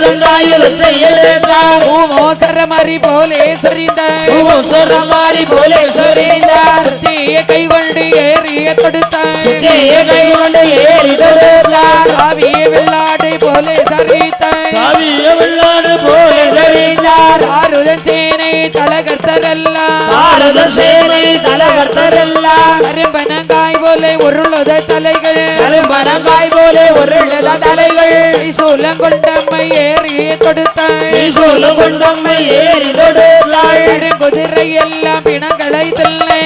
தண்டாயுதத்தை எடுத்தார் மோசரமறி போலே சொரிந்தார் சொரமாரி போலே சொரிந்தார் தீய கை கொண்டு ஏறிய கொடுத்தார் கை கொண்டு ஏறி தொடுத்தார் காவிய வெள்ளாடை போலே சரித்தார் காவிய வெள்ளாடு போலே தெரிந்தார் தாருதன் சேனை தலகர்த்தரெல்லாம் பாரத சேனை தலகர்த்தரெல்லாம் கரும்பனங்காய் போலே உருளுத தலைகள் கரும்பனங்காய் போலே ஒரு தலைகள் சூலங்கொண்டம்மை ஏறிய கொடுத்தார் சூலம் கொண்டம்மை ஏறி தொடுத்தாள் குதிரை எல்லாம் பிணங்களை தில்லை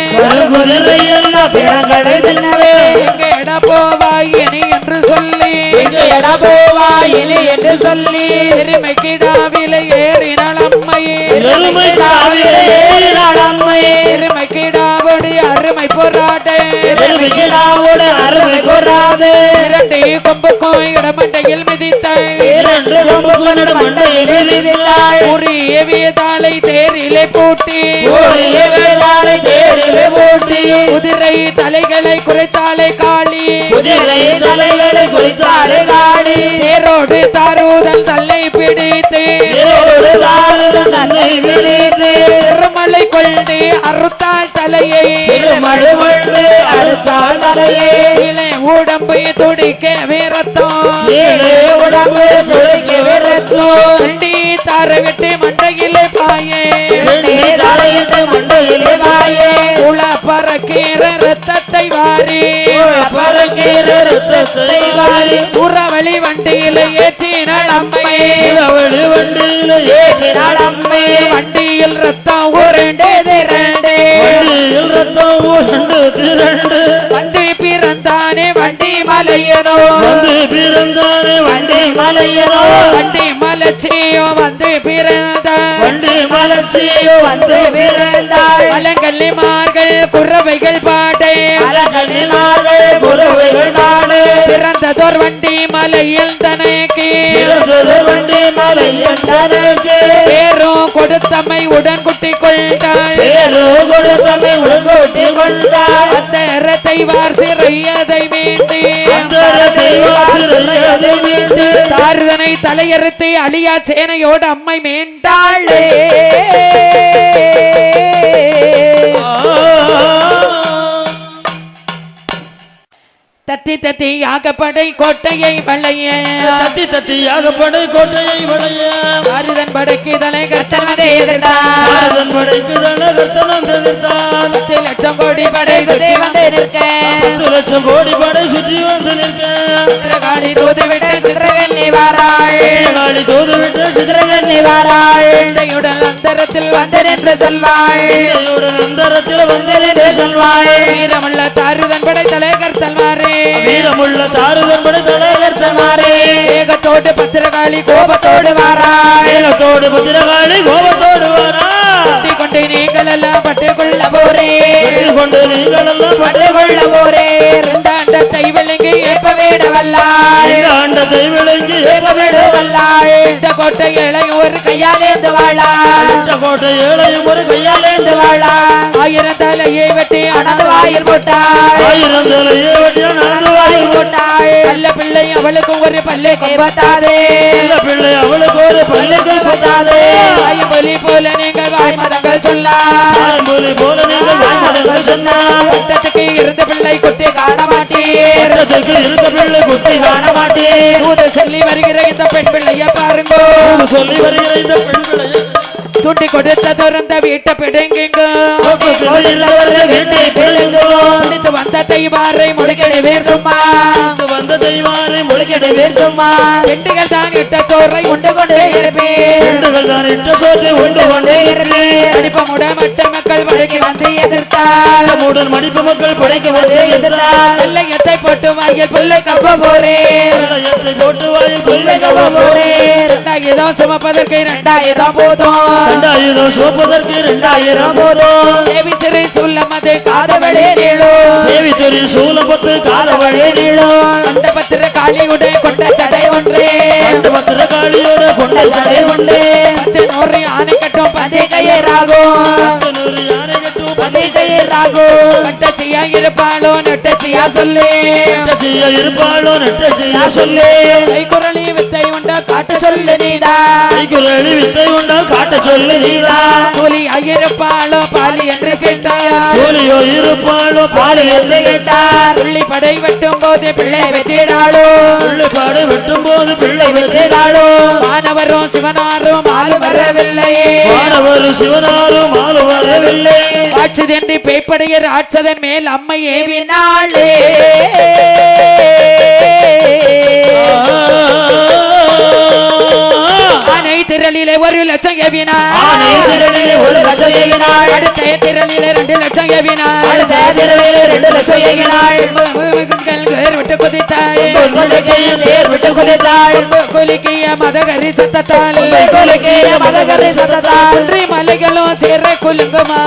குதிரை எல்லாம் பிணங்களை தின்னவே எங்க இட எடா போவாய் இனி என்று சொல்லி எடா போவாய் இனி என்று சொல்லி எருமை கிடாவிலே ஏறினாள் அம்மையே எருமை கிடாவிலே ஏறினாள் அம்மையே எருமை கிடாவோடு அருமை போராட்டே எருமை கிடாவோடு அருமை போராது இரண்டு கொம்புக்கும் இடமண்டையில் மிதித்தாய் இரண்டு கொம்புக்கும் இடமண்டையில் மிதித்தாய் உரிய வேதாளை தேரிலே பூட்டி உரிய வேதாளை தேரிலே பூட்டி குதிரை தலைகளை குறைத்தாளே காளி குதிரை தலைகளை குறைத்தாளே காளி தேரோடு தாரூதல் தல்லை பிடித்து தேரோடு தாரூதல் தன்னை பிடித்து திருமலை கொண்டு அறுத்தாள் தலையை திருமலை கொண்டு அறுத்தாள் தலையை இளை உடம்பு துடிக்க வீரத்தம் ஏழே உடம்பு துடிக்க வீரத்தம் வண்டி தார விட்டு மண்டையிலே பாயே வண்டி தாரையிட்டு மண்டையிலே பாயே உள பறக்கிற ரத்தத்தை வாரி பறக்கிற ரத்தத்தை வாரி உறவழி வண்டியிலே ஏற்றினாள் அம்மையே அவளி வண்டியில ஏற்றினாள் அம்மை வண்டியில் ரத்தம் உருண்டு திரண்டு வண்டியில் ரத்தம் உருண்டு திரண்டு வந்து பிறந்தானே வண்டி மலையனோ வந்து பிறந்தானே வண்டி மலையனோ வண்டி மலச்சியோ வந்து பிறந்த வண்டி மலர்ச்சியோ வந்து பிறந்தாள் மலங்கல்லிமார்கள் குறவைகள் பாடே அலகனிமார்கள் புறவைகள் நாடு பிறந்ததோர் வண்டி மலையில் தனக்கு பிறந்தது வண்டி மலையன் தனக்கு பேரும் கொடுத்தமை உடன் குட்டி கொண்டாள் பேரு கொடுத்தமை உள்கூட்டி கொண்டாள் அந்த இரத்தை வார் சிறையதை வேண்டி அந்தரத்தை வாசிரியதை மீட்டு தாருதனை தலையறுத்து அழியா சேனையோடு அம்மை மேண்டாளே தத்தி தத்தி யாகப்படை கோட்டையை வளைய தத்தி தத்தி யாகப்படை கோட்டையை வளைய தாருதன் படைக்கு தலை கத்தன் பாரதன் படைக்கு தனகர்த்தனம் எதிர்த்தான் 10 லட்சம் கோடி படை சுற்றி வந்து நிற்க 10 லட்சம் கோடி படை சுற்றி வந்து நிற்க சித்திரகாளி தூது விட்டு சித்திரகன்னி வாராள் காளி தூது விட்டு சித்திரகன்னி வாராள் இடையுடன் அந்தரத்தில் வந்து நின்று சொல்வாள் இதையுடன் அந்தரத்தில் வந்து நின்று சொல்வாள் வீரமுள்ள தாருதன் படை தலை கர்த்தல் மாறே வீரமுள்ள தாருதன் படை தலைகர்த்தன் மாறே ஏகத்தோடு பத்திரகாளி கோபத்தோடு வாராள் வேகத்தோடு பத்திரகாளி கோபத்தோடு வாராள் கொண்டு நீங்கள் எல்லாம் பட்டுக்கொள்ள போரே கொண்டு நீங்கள் எல்லாம் பட்டுக்கொள்ள போரே இரண்டாண்டத்தை விழுங்கி ஏற்ப வேட வல்லாள் ஆண்டத்தை விளங்கி ஏற்பவிட வல்லாள் இந்த கோட்டை இளை ஒரு கையாலேந்து வாழாள் இந்த கோட்டை ஏழையும் ஒரு கையாலேந்து வாழாள் 1000 தலையை வெட்டி அனது வாயில் போட்டாள் 1000 தலையை வெட்டிய நடந்து வாயில் போட்டாள் நல்ல பிள்ளை அவளுக்கு ஒரு பல்லை பத்தாதே இந்த பிள்ளை அவளுக்கு ஒரு பல்லுக்கு பத்தாதே வாய்மொழி போல நீங்கள் வாய்மதங்கள் சொல்ல மொழி போல நீங்கள் வாய்மதங்கள் சொன்னால் கூட்டத்துக்கு இருந்த பிள்ளை குட்டி காண மாட்டீர் இடத்திற்கு இருக்க பிள்ளை குட்டி காண மாட்டேன் தூது சொல்லி வருகிற இந்த பெண் பிள்ளைய பாருங்க சொல்லி வருகிற இந்த பெண் பிள்ளையை துண்டி கொடுத்த துறந்த வீட்டை பிடுங்குங்க வீட்டை பிள்ளைங்கோ துணித்து வந்த தெய்வாரை முடுக்கிட வேண்டுமா வந்த தெய்வாரை முழுக்கிட வேண்டுமா பெண்டுகள் தான் இட்ட சோறை உண்டு கொண்டே இருப்பேன் பெண்டுகள் தான் இட்ட சோற்றை உண்டு கொண்டே இருப்பேன் அடிப்பமுட மட்ட மக்கள் வழக்கி வந்து எதிர்த்தால் மூடன் மடிப்பு மக்கள் படைக்க வந்து எதிர்த்தால் வெள்ளையத்தை போட்டு வாயில் புல்லை கப்ப போறேன் வெள்ளையத்தை போட்டு வாயில் பிள்ளை கவ போறேன் 2000 சுமப்பதற்கு 2000 போதும் 2000 சோப்பதற்கு 2000 போதும் தேவி சிறை சொல்லமது காதவளே நீளோ தேவி தொழில் சூலப்பத்து காதவழே நீளம் அந்த பத்திர காளியுடன் கொண்ட தடை ஒன்றே அந்த பத்திர காளியோட கொண்ட சடை உண்டு 100 யானை கட்டும் பதே கையராகும் 100 யானை கட்டும் பதை கையராகும் கட்டச்சியா இருப்பாளோ நெட்டச்சியா சொல்லு செய்ய இருப்பாளோ நெட்ட செய்ய சொல்லு கைக்குரலி வித்தை உண்டா காட்ட சொல்லு நீடா கைக்குரலி வித்தை உண்டா காட்ட சொல்லு நீதா கூலி ஐயருப்பாளோ பாலி என்று கேட்டார் சூலியோ இருப்பாளோ பாலி என்று கேட்டார் புள்ளி படை வெட்டும் போது பிள்ளை வெட்டிடாளோ பாடு வெட்டும் போது பிள்ளை வெற்றிடாளோ மாணவரும் சிவனாரும் ஆளு வரவில்லையே மாணவரும் சிவனாரும் ஆளு வரவில்லை ஆட்சிதென்று பேய்ப்படைய ராட்சதன் மேல் அம்மை ஏவினாளே ஆனை திரளிலே 1 லட்சம் ஏவினாள் ஆனை திரளிலே 1 லட்சம் ஏவினாள் அடுத்த திரளிலே 2 லட்சம் ஏவினாள் அடுத்த திரளிலே 2 லட்சம் ஏவினாள் மலைகள் வேர் விட்டு குதித்தாயே தேர் விட்டு குதித்தாள் குலுக்கிய மதகரி சத்தத்தால் குன்றி மலைகளும் சேர குலுங்குமா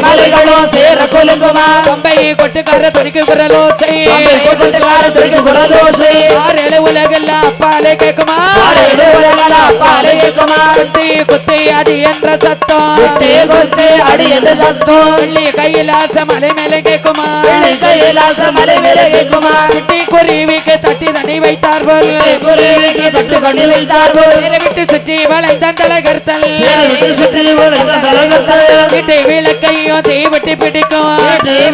மலைகளும் சேர குலுங்குமா கம்பை கொட்டுக்கார துணிக்கு குரலோசை குரலோசை ஆறேழு உலகெல்லாம் அப்பாலே கேக்குமா குத்தி குத்தி அடி என்ற சத்தம் அடி என்ற சத்தம் வெள்ளி கையிலாச மலை மேலே கேக்குமா கையிலாச மலை மேலே கேட்குமா குட்டி குருவிக்கு தட்டி தண்ணி வைத்தார் போல் குருவிக்கு தட்டு கொண்டு வைத்தார்கள் விட்டு சுற்றி வளைத்தான் தலைகர்த்தல் சுற்றி வீட்டை விளக்கையும் தீவட்டி பிடிக்கும்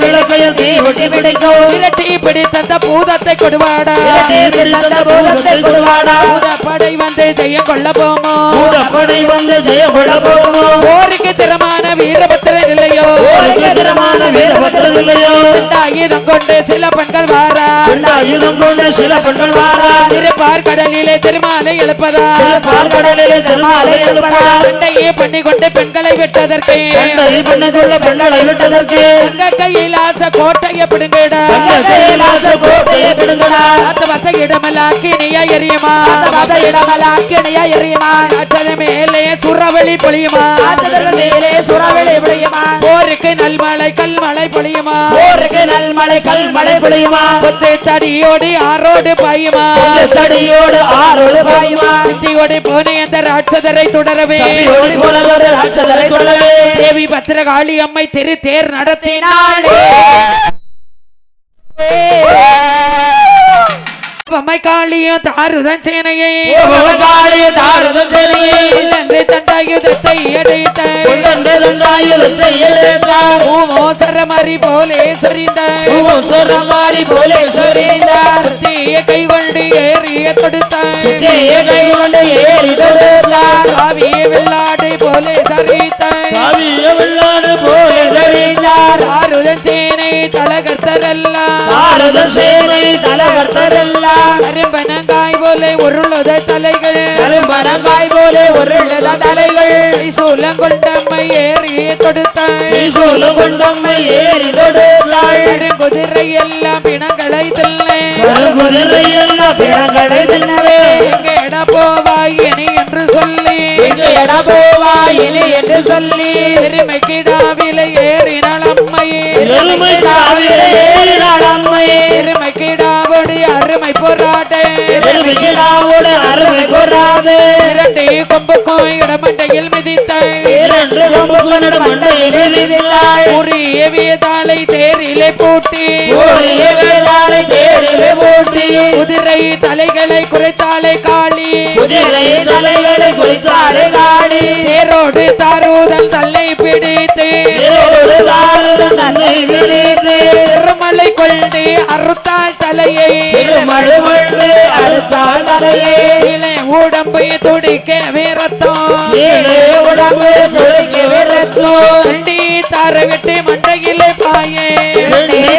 விளக்கையும் தீ ஒட்டி பிடிக்கும் இரட்டி பிடித்த பூதத்தை கொடுவாடா பூதத்தை கொடுவாடா பூதப்படை வந்து ஜெயம் கொள்ள போமோ பூதப்படை வந்து ஜெய கொள்ள போமோ போருக்கு திறமான வீரபத்திரன் இல்லையோ திறமான வீரபத்திரன் இல்லையோ ஆயுதம் கொண்டு சில பெண்கள் வாரா ஆயுதம் கொண்டு சில பெண்கள் வாரா திருப்பார் கடலிலே திருமாலை எழுப்பதா பால்கடலிலே திருமாலை எழுப்படா சண்டையே பண்ணி கொண்டு பெண்களை விட்டதற்கு பெண்ணுக்குள்ள பெண்களை விட்டதற்கு தங்க கையிலாச கோட்டையை பிடுங்கடா கையிலாச கோட்டையை பிடுங்கடா அந்த வச இடமலாக்கி நீயா எரியுமா இடமலாக்கிணையா எறியுமா காற்றத மேலே சுறவெளி பொழியுமா மேலே சுறாவளி விளையுமா போருக்கு நல்மலை கல்மலை பொழியுமா போருக்கு நல்மலை கல்மழை பொழியுமா கொத்து தடியோடி ஆரோடு பாயுமா தடியோடு ஆறோடு பாயுமா சித்தியோடு போன அந்த ராட்சதரை தொடரவே ஓடி போனதொரு ராட்சதரை தொடரவே தேவி பத்திரகாளி அம்மை திரு தேர் நடத்தினாளே அம்மை காளியும் தாருதன் சேனையை தாருதன் சேனையை உள்ளன்று தண்டாயுதத்தை எடைத்த உள்ளன்று தண்டாயுதத்தை எடுத்தார் மோசரமரி போலே சொரிந்தார் சொரமாரி போலே சொரிந்தார் தீய கை கொண்டு ஏறிய தொடுத்தார் கை கொண்டு ஏறி தொடுத்தார் காவிய வெள்ளாடை போலே சரித்தார் காவிய வெள்ளாடு போலே தெரிந்தார் தாருதன் சேனை தலகர்த்தரெல்லாம் தாருதன் சேனை தலகர்த்தரெல்லாம் கரும்பனங்காய் போலே உருளுத தலைகள் கரும்பனங்காய் போலே உருளுத தலைகள் சூலங்கொண்டம்மை ஏறிய தொடுத்தார் சூலம் கொண்டம்மை ஏறி தொடுத்தாள் குதிரை எல்லாம் பிணங்களை தில்லை குதிரை எல்லாம் பிணங்களை தின்னவே எங்க இட போவாய் இனி என்று சொல்லி எங்க இட போவாய் இனி என்று சொல்லி பெருமை கிடாவில ஏறினாள் அம்மையே எருமை காவிலே ஏறினாள் அம்மையே பெருமை கிடாவோடு அருமை போராட்டே எருமை கிடாவோடு அருமை போராது இரண்டு கொம்புக்கும் இடமண்டையில் மிதித்தாள் இரண்டு கொம்புக்கு மண்டையிலே விதித்தாள் உரிய வேதாளை தேரிலே பூட்டி ஓரிய வேளாளை தேரிலே பூட்டி குதிரை தலைகளை குறைத்தாளை காளி குதிரை தலைகளை குறித்தாளே காளி தேரோடு தாரோதல் தல்லை பிடித்து தேரோடு தாருதல் தன்னை விழித்து திருமலை கொண்டு அறுத்தாள் தலையை திருமழு கொண்டு அறுத்தாள் தலையை இளை உடம்பை துடிக்க வீரத்தம் கீழே உடம்பு துளைக்க விரத்தோ வண்டி தாரவிட்டு மண்டையிலே பாயே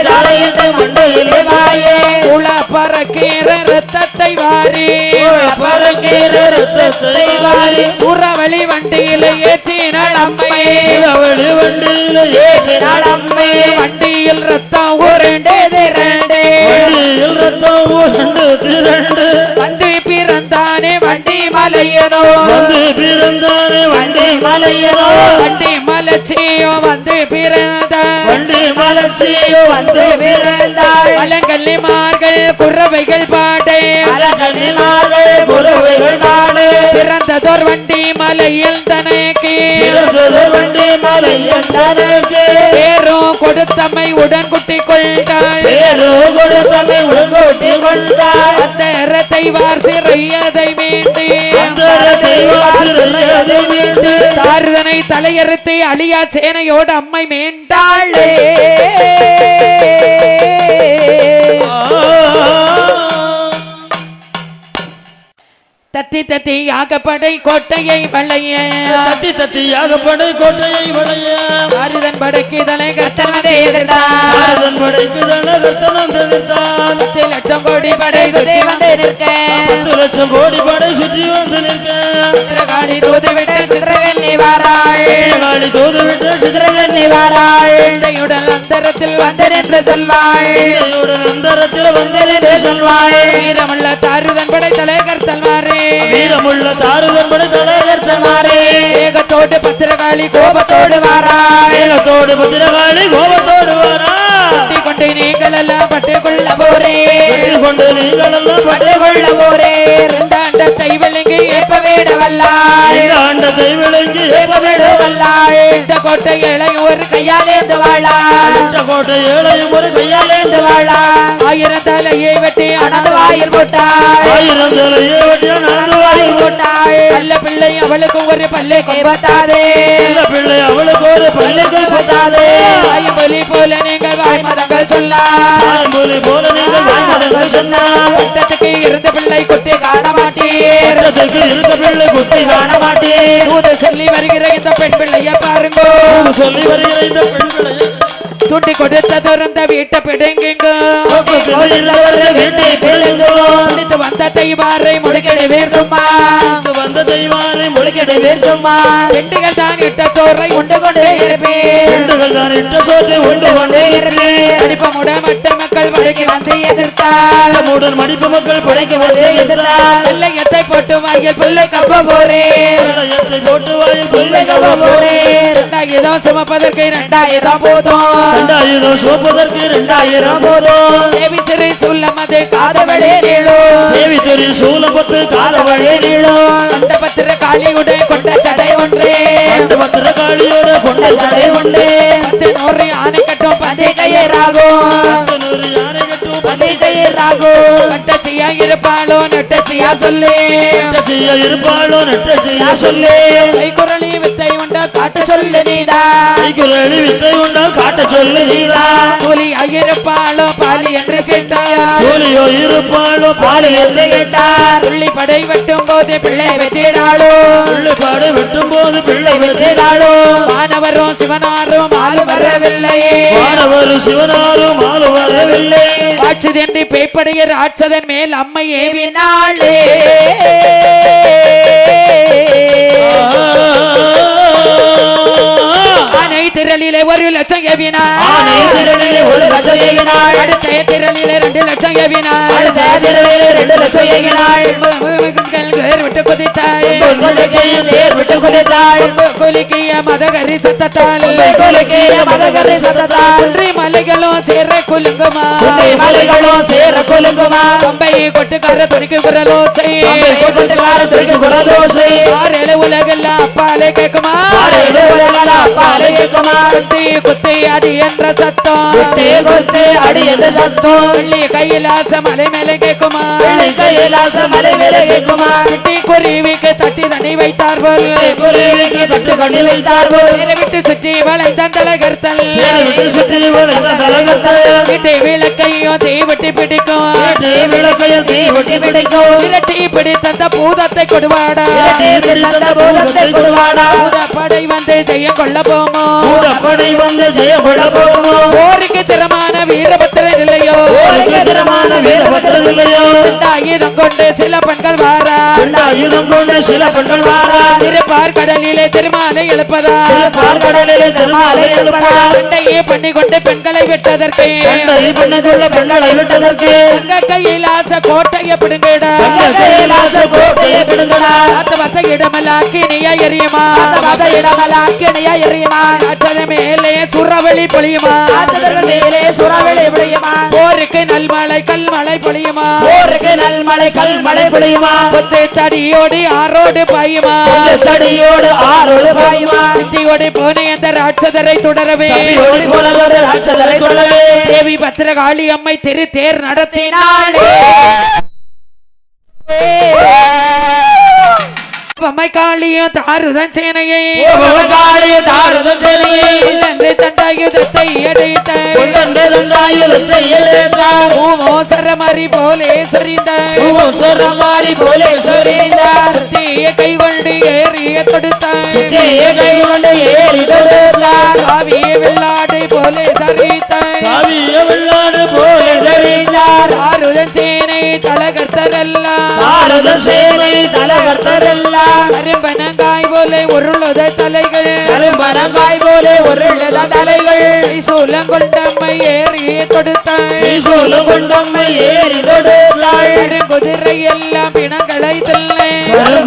தலையிட்டு மண்டையிலே வாயே உள பறக்கிற ரத்தத்தை வாரி பறக்கிற ரத்தத்தை வாரி உறவழி வண்டியில ஏற்றினாள் அம்மையே அவளி வண்டியில ஏற்றினாள் அம்மை வண்டியில் ரத்தம் உருண்டு திரண்டு வண்டியில் ரத்தம் உருண்டு திரண்டு வந்து பிறந்தானே வண்டி மலையனோ வந்து பிறந்தானே வண்டி மலையனோ வண்டி மலச்சியோ வந்து பிறந்த வண்டி மலர்ச்சியோ வந்து பிறந்தாள் அலங்கல்லிமார்கள் குறவைகள் பாடு அலகனிமார்கள் குருவைகள் நாடு பிறந்ததோர் வண்டி மலையில் தனக்கு பிறந்தது வண்டி மலையன் தனக்கு பேரும் கொடுத்தமை உடன் குட்டி கொண்டாள் பேரு கொடுத்தமை உள்கூட்டி கொண்டாள் அந்த இரத்தை வார்த்தையதை மீண்டு அந்தரத்தை வாசிரியதை மீண்டு தாருதனை தலையறுத்து அழியா சேனையோடு அம்மை மீண்டாளே தத்தி தத்தி யாகப்படை கோட்டையை வளைய தத்தி தத்தி யாகப்படை கோட்டையை வளைய தாருதன் படைக்கு தலை கத்தனதை எதிர்த்தான் பாரதன் படைக்கு தனகர்த்தனம் எதிர்த்தான் 10 லட்சம் கோடி படை சுற்றி வந்து நிற்க 10 லட்சம் கோடி படை சுற்றி வந்து நிற்க சித்திரகாளி தூது விட்டு சித்திரகல்லி வாரா வாராள் காளி தூதுவிட்டு சித்திரகன்னி வாராள் தந்தையுடன் அந்தரத்தில் வந்தன் என்று சொல்வாள் சிந்தையுடன் அந்தரத்தில் வந்தன் என்று சொல்வாள் வீரமுள்ள தாருதன் படை தலைகர் தல்வாரே வீரமுள்ள தாருதன் படை தலைவர் மாறே வேகத்தோடு பத்திரகாளி கோபத்தோடு வாராள் வேகத்தோடு பத்திரகாளி கோபத்தோடு வாரா கோபத்தை கொண்டு நீங்கள் எல்லாம் பட்டு கொள்ள போரே கொண்டு நீங்கள் எல்லாம் பட்டு கொள்ள போரே இந்த அண்டத்தை விளங்கி ஏற்ப வேட வல்லாள் இந்த ஆண்டத்தை விளங்கி ஏற்ப வேட வல்லாள் இந்த கோட்டை இளையோர் கையாலேந்து வாழாள் இந்த கோட்டை ஏழையும் ஒரு கையாலேந்து வாழாள் ஆயிரம் தலையை வெட்டி அனது வாயில் போட்டாள் ஆயிரம் தலையை வெட்டிய நடந்து வாயில் போட்டாள் நல்ல பிள்ளை அவளுக்கு ஒரு பல்லை கைப்பத்தாதே இந்த பிள்ளை அவளுக்கு ஒரு பள்ளி கைப்பத்தாதே மொழி போல நீங்கள் வாய்மதங்கள் சொல்ல மொழி போல நீங்கள் வாய்மதங்கள் சொன்னால் பட்டத்துக்கு இருந்த பிள்ளை குட்டி காண மாட்டீர் பட்டத்திற்கு இருக்க பிள்ளை குட்டி காண மாட்டேன் தூது சொல்லி வருகிற இந்த பெண் பிள்ளைய பாருங்க சொல்லி வருகிற இந்த பெண் பிள்ளையை துண்டி கொடுத்த துறந்த வீட்டை பிடுங்குங்க வீட்டை பிள்ளைங்கோ துணித்து வந்த தெய்வாரை முடுக்கிட வேண்டுமா வந்த தெய்வானை முழுக்கிட வேண்டுமா பெண்டுகள் தான் இட்ட சோறை உண்டு கொண்டே இருப்பேன் பெண்டுகள் தான் இட்ட சோற்றை உண்டு கொண்டே இருப்பேன் அடிப்பமுட மட்ட மக்கள் வழங்கி வந்து எதிர்த்தால் மூடன் மடிப்பு மக்கள் படைக்க கொண்டே எதிர்த்தால் பிள்ளையத்தை போட்டு வாயில் பிள்ளை கப்ப போறேன் படையத்தை போட்டு வாயில் பிள்ளை கப்ப போறேன் ஏதோ சுமப்பதற்கு ரெண்டாயிரம் போதும் 2000 சோப்பதற்கு 2000 போதும் தேவி சிறை சொல்லமது காதவளே நீளோ தேவி தொழில் சூலப்பத்து காதவளே நீளோ அந்த பத்திர காளியுடன் கொண்ட தடை ஒன்றே காண்டு பத்திர காளியோட கொண்ட சடை உண்டு 10 ஆணை கட்டும் பந்தே கையராகும் யானை கட்டும் பந்தே கையராகும் பட்ட செய்யா இருப்பாளோ நட்ட செய்யா சொல்லு நட்ட செய்ய இருப்பாளோ நட்ட செய்ய சொல்லு கை குரலி வித்தை உண்டா காட்ட சொல்லு நீடா கைக்குரளி வித்தை உண்டா காட்ட சொல்லு நீதா கூலி இருப்பாளோ பாலி என்று கேட்டார் சூலியோ இருப்பாளோ பாலி என்று கேட்டார் புள்ளி படை வெட்டும் போது பிள்ளை வெட்டிடாளோ பிள்ளைப்பாடு வெட்டும் போது பிள்ளை வெற்றிடாளோ மாணவரும் சிவனாரும் ஆளு வரவில்லையே வானவரும் சிவனாரும் ஆளு வரவில்லை ஆட்சிதென்று பேப்படைய ராட்சதன் மேல் அம்மை ஏவினாளே ஆனை திரளிலே 1 லட்சம் ஏவினார் ஆனை திரளிலே 1 லட்சம் ஏகினாள் அடுத்த திரளிலே 2 லட்சம் ஏவினார் அடுத்த திரளிலே 2 லட்சம் ஏகினாள் விட்டு குதித்தாள் கொலைக்கையும் தேர் விட்டு குதித்தாள் கொலிக்கைய மதகரி சத்தத்தாள் கொலைக்கைய மதகரி சத்தத்தாள் குன்றி மலைகளும் சேர குலுங்குமா குன்றி மலைகளும் சேர குலுங்குமா கம்பை கொட்டுக்கார துணிக்கு குரலோசை கம்பை கொட்டுக்கார துணிக்கு குரலோசை ஆறேழு உலகெல்லாம் அப்பாலே கேக்குமா ஆறேழு உலகெல்லாம் அப்பாலே கேக்குமா குத்தி குத்தி அடி என்ற சத்தம் குத்தி குத்தி அடி என்ற சத்தம் வெள்ளி கையிலாச மலை மேலே கேக்குமா வெள்ளி கையிலாச மலை மேலே கேக்குமா குட்டி குருவிக்கு தட்டி தண்ணி வைத்தார்கள் குருவிக்கு தட்டு கொண்டு வைத்தார்கள் விட்டு சுற்றி வளைத்தான் தலகர்த்தல் சுற்றி தலைகர்த்தல் வீட்டை விளக்கையும் தீ விட்டு பிடிக்கும் விளக்கையும் தீ விட்டு பிடிக்கும் இரட்டி பிடித்த பூதத்தை கொடுவாடா பூதத்தை கொடுவாடா பூதப்படை வந்து ஜெயம் கொள்ள போமோ பூதப்படை வந்து ஜெய கொள்ள போமோ போருக்கு திறமான வீரபத்திரன் இல்லையோ திறமான வீரபத்திரன் இல்லையோ ஆயுதம் கொண்டு சில பெண்கள் வாரா ஆயுதம் கொண்டு சில பெண்கள் வாரா திருப்பார் கடலிலே திருமாலை எழுப்பதா பார்க்கடலிலே திருமாலை எழுப்படா சண்டையே பண்ணி கொண்டு பெண்களை விட்டதற்கு சண்டை பண்ணதுள்ள பெண்களை விட்டதற்கு தங்க கையில் ஆசை கோட்டையை பிடுங்கடா கையிலாச கோட்டையை பிடுங்கடா அந்த வச இடமல்லாக்கி நீயா எரியுமா மத இடமலாக்கினையா எறியுமா காற்றத மேலே சுறவெளி பொழியுமா காற்றதன் மேலே சுறாவளி விளையுமா போருக்கு நல்மலை கல்மலை பொழியுமா போருக்கு நல்மலை கல்மழை பொழியுமா கொத்து தடியோடி ஆரோடு பாயுமா தடியோடு ஆறோடு பாயுமா சித்தியோடு போன அந்த ராட்சதரை தொடரவே ஓடி போனதொரு ராட்சதரை தொடவே தேவி பத்திரகாளி அம்மை திரு தேர் நடத்தினாளே அம்மை காளியும் தாருதன் சேனையை தாருதன் சேனையை இல்லந்து தண்டாயுதத்தை எடைத்த கொண்டே தண்டாயுதத்தை எடுத்தார் மோசரமரி போலே சொரிந்தார் சொரமாரி போலே சொரிந்தார் தீய கை கொண்டு ஏறிய தொடுத்தார் கை கொண்டு ஏறி தொடுத்தார் காவிய வெள்ளாடை போலே தரித்தார் காவிய வெள்ளாடு போலே தெரிந்தார் தாருதன் சேனை தலகர்த்தரெல்லாம் தாருதன் சேனை தலகர்த்தரெல்லாம் அரும்பனங்காய் போல உருளுத தலைகள் கரும்பரங்காய் போல உருளுத தலைகள் சூலம் கொண்டம்மை ஏறி கொடுத்தாய் சூலம் கொண்டம்மை ஏறி கொடுத்தாள் குதிரை எல்லாம் பிணங்களை தில்லை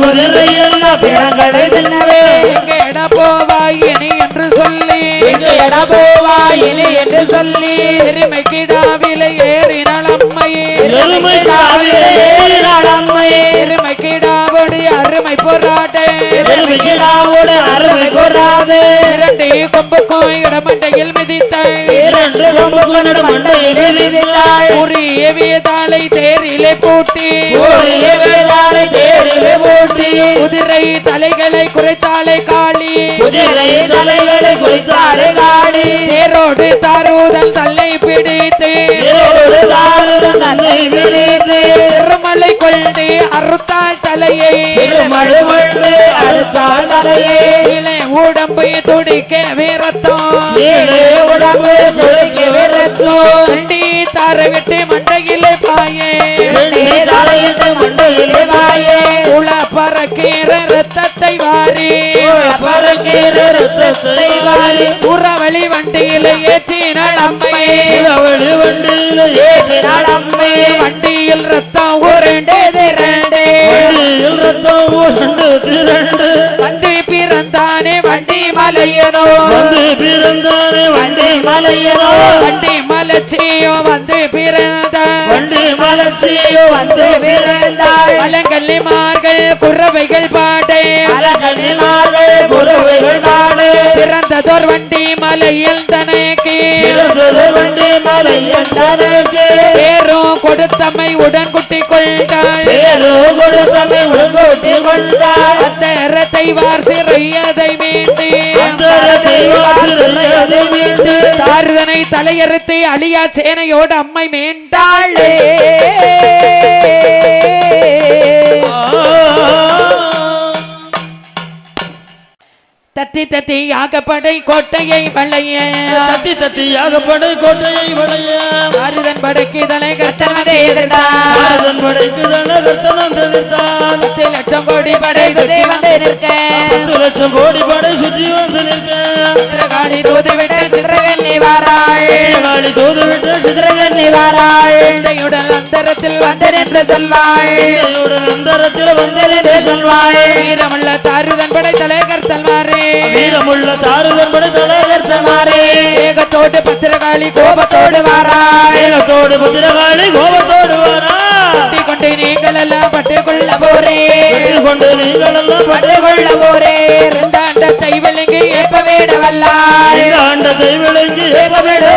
குதிரை எல்லாம் பிணங்களை தின்னவே எங்க இட போவாய் இனி என்று சொல்லி எங்க எட போவாய் இனி என்று சொல்லி எருமை கிடாவிலை ஏறினாள் அம்மையே எருமை காவிலே ஏறினாள் அம்மையே எருமை கிடாவோடு அருமை போராட்டே எருமை கிடாவோடு அருமை போராது இரண்டு கொம்புக்கும் இடமண்டையில் மிதித்தாய் இரண்டு கொம்புக்கு மண்டையிலே விதித்தாள் உரிய வேதாளை தேரிலே பூட்டி ஓடிய வேளாளை தேரிலே பூட்டி குதிரை தலைகளை குறைத்தாளை காளி குதிரை தலைகளை குறித்தாளே காடி தேரோடு தாரோதல் தல்லை பிடித்து தேரோடு தாருதல் தன்னை விழித்து திருமலை கொண்டு அறுத்தாள் தலையை திருமழு கொண்டு அறுத்தாள் தலையே இளை உடம்பு துடிக்க வீரத்தம் கீழே உடம்பு துளைக்க விரத்தோ வண்டி தார விட்டு மண்டையிலே பாயே தலையிட்டு மண்டையிலே வாயே உள பறக்கிற ரத்தத்தை வாரி பறக்கிற ரத்தத்தை வாரி உறவழி வண்டியில ஏற்றினாள் அம்மையே அவளி வண்டியில ஏற்றினாள் அம்மே வண்டியில் ரத்தம் உருண்டு திரண்டு வண்டியில் ரத்தம் உருண்டு திரண்டு வந்து பிறந்தானே வண்டி மலையனோ வந்து பிறந்தானே வண்டி மலையனோ வண்டி மலச்சியோ வந்து பிறந்த வண்டி மலர்ச்சியோ வந்து பிறந்தாள் மலங்கல்லிமார்கள் குறவைகள் பாடே அலகனிமார்கள் குருவைகள் நாடு பிறந்ததோர் வண்டி மலையில் தனக்கு பிறந்தது வண்டி மலை என்றனக்கு பேரும் கொடுத்தமை உடன் குட்டி கொண்டாள் பேரு கொடுத்தமை உள்கூட்டி கொண்டாள் அந்த இரத்தை வார்த்தையதை மீண்டு அந்தரத்தை வாசிரியதை மீட்டு தாருதனை தலையறுத்து அழியா சேனையோடு அம்மை மேண்டாளே தத்தி தத்தி யாகப்படை கோட்டையை வளைய தத்தி தத்தி யாகப்படை கோட்டையை வளைய தாருதன் படைக்கு தலை கத்தனதை எதிர்த்தான் பாரதன் படைக்கு தனகர்த்தனம் எதிர்த்தான் 10 லட்சம் கோடி படை சுற்றி வந்து நிற்க 10 லட்சம் கோடி படை சுற்றி வந்து நிற்க காடி தூது விட்டு சித்திரகன்னி வாராள் காளி தூது விட்டு சித்திரகன்னி வாராள் சிந்தையுடன் அந்தரத்தில் வந்து நின்று சொல்வாள் சிந்தையுடன் அந்தரத்தில் வந்து நின்று சொல்வாள் வீரமுள்ள தாருதன் படை தலைகர் தல்வாரே வீரமுள்ள தாருதன் படை தலைகர்த்தமாரே ஏகத்தோடு பத்திரகாளி கோபத்தோடு வாராள் வேகத்தோடு பத்திரகாளி கோபத்தோடு வாரா கட்டி கொண்டு நீங்கள் எல்லாம் பட்டுக்கொள்ள போரே கொண்டு நீங்கள் எல்லாம் பட்டை கொள்ள போரே இந்த அண்டத்தை விழுங்கி ஏற்ப வேட வல்லாள் இந்த ஆண்டத்தை விளங்கி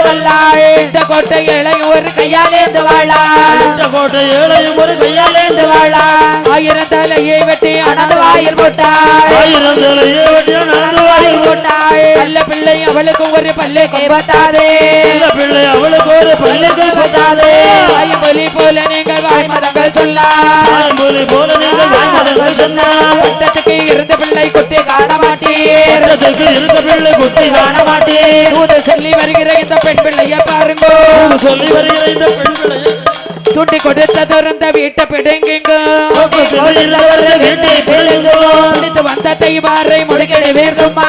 வல்லாள் இந்த கோட்டை இளையோர் கையாலேந்து வாழாள் இந்த கோட்டை ஏழையும் ஒரு கையாலேந்து வாழாள் 1000 தலையை வெட்டி அனது வாயில் போட்டாள் 1000 தலையை வெட்டிய நடந்து வாயில் போட்டாள் நல்ல பிள்ளை அவளுக்கு ஒரு பல்லை கைப்பத்தாதே இந்த பிள்ளை அவளுக்கு ஒரு பல்லுக்கு போத்தாதே வாய்மொழி போல நீங்கள் வாய்மதங்கள் சொல்லா மொழி போல நீங்கள் வாய்மதங்கள் சொன்னால் கூட்டத்துக்கு இருந்த பிள்ளை குட்டி காண மாட்டீர் பட்டத்துக்கு இருந்த பிள்ளை குட்டி காண மாட்டேன் தூது சொல்லி வருகிற இந்த பெண் பிள்ளைய பாருங்கோ சொல்லி வருகிற இந்த பெண் பிள்ளையை துட்டி கொடுத்த துறந்த வீட்டை பிடுங்குங்க வீட்டை பிள்ளைங்களோ முடித்து வந்த தெய்வாரை முடுக்கிட வேண்டுமா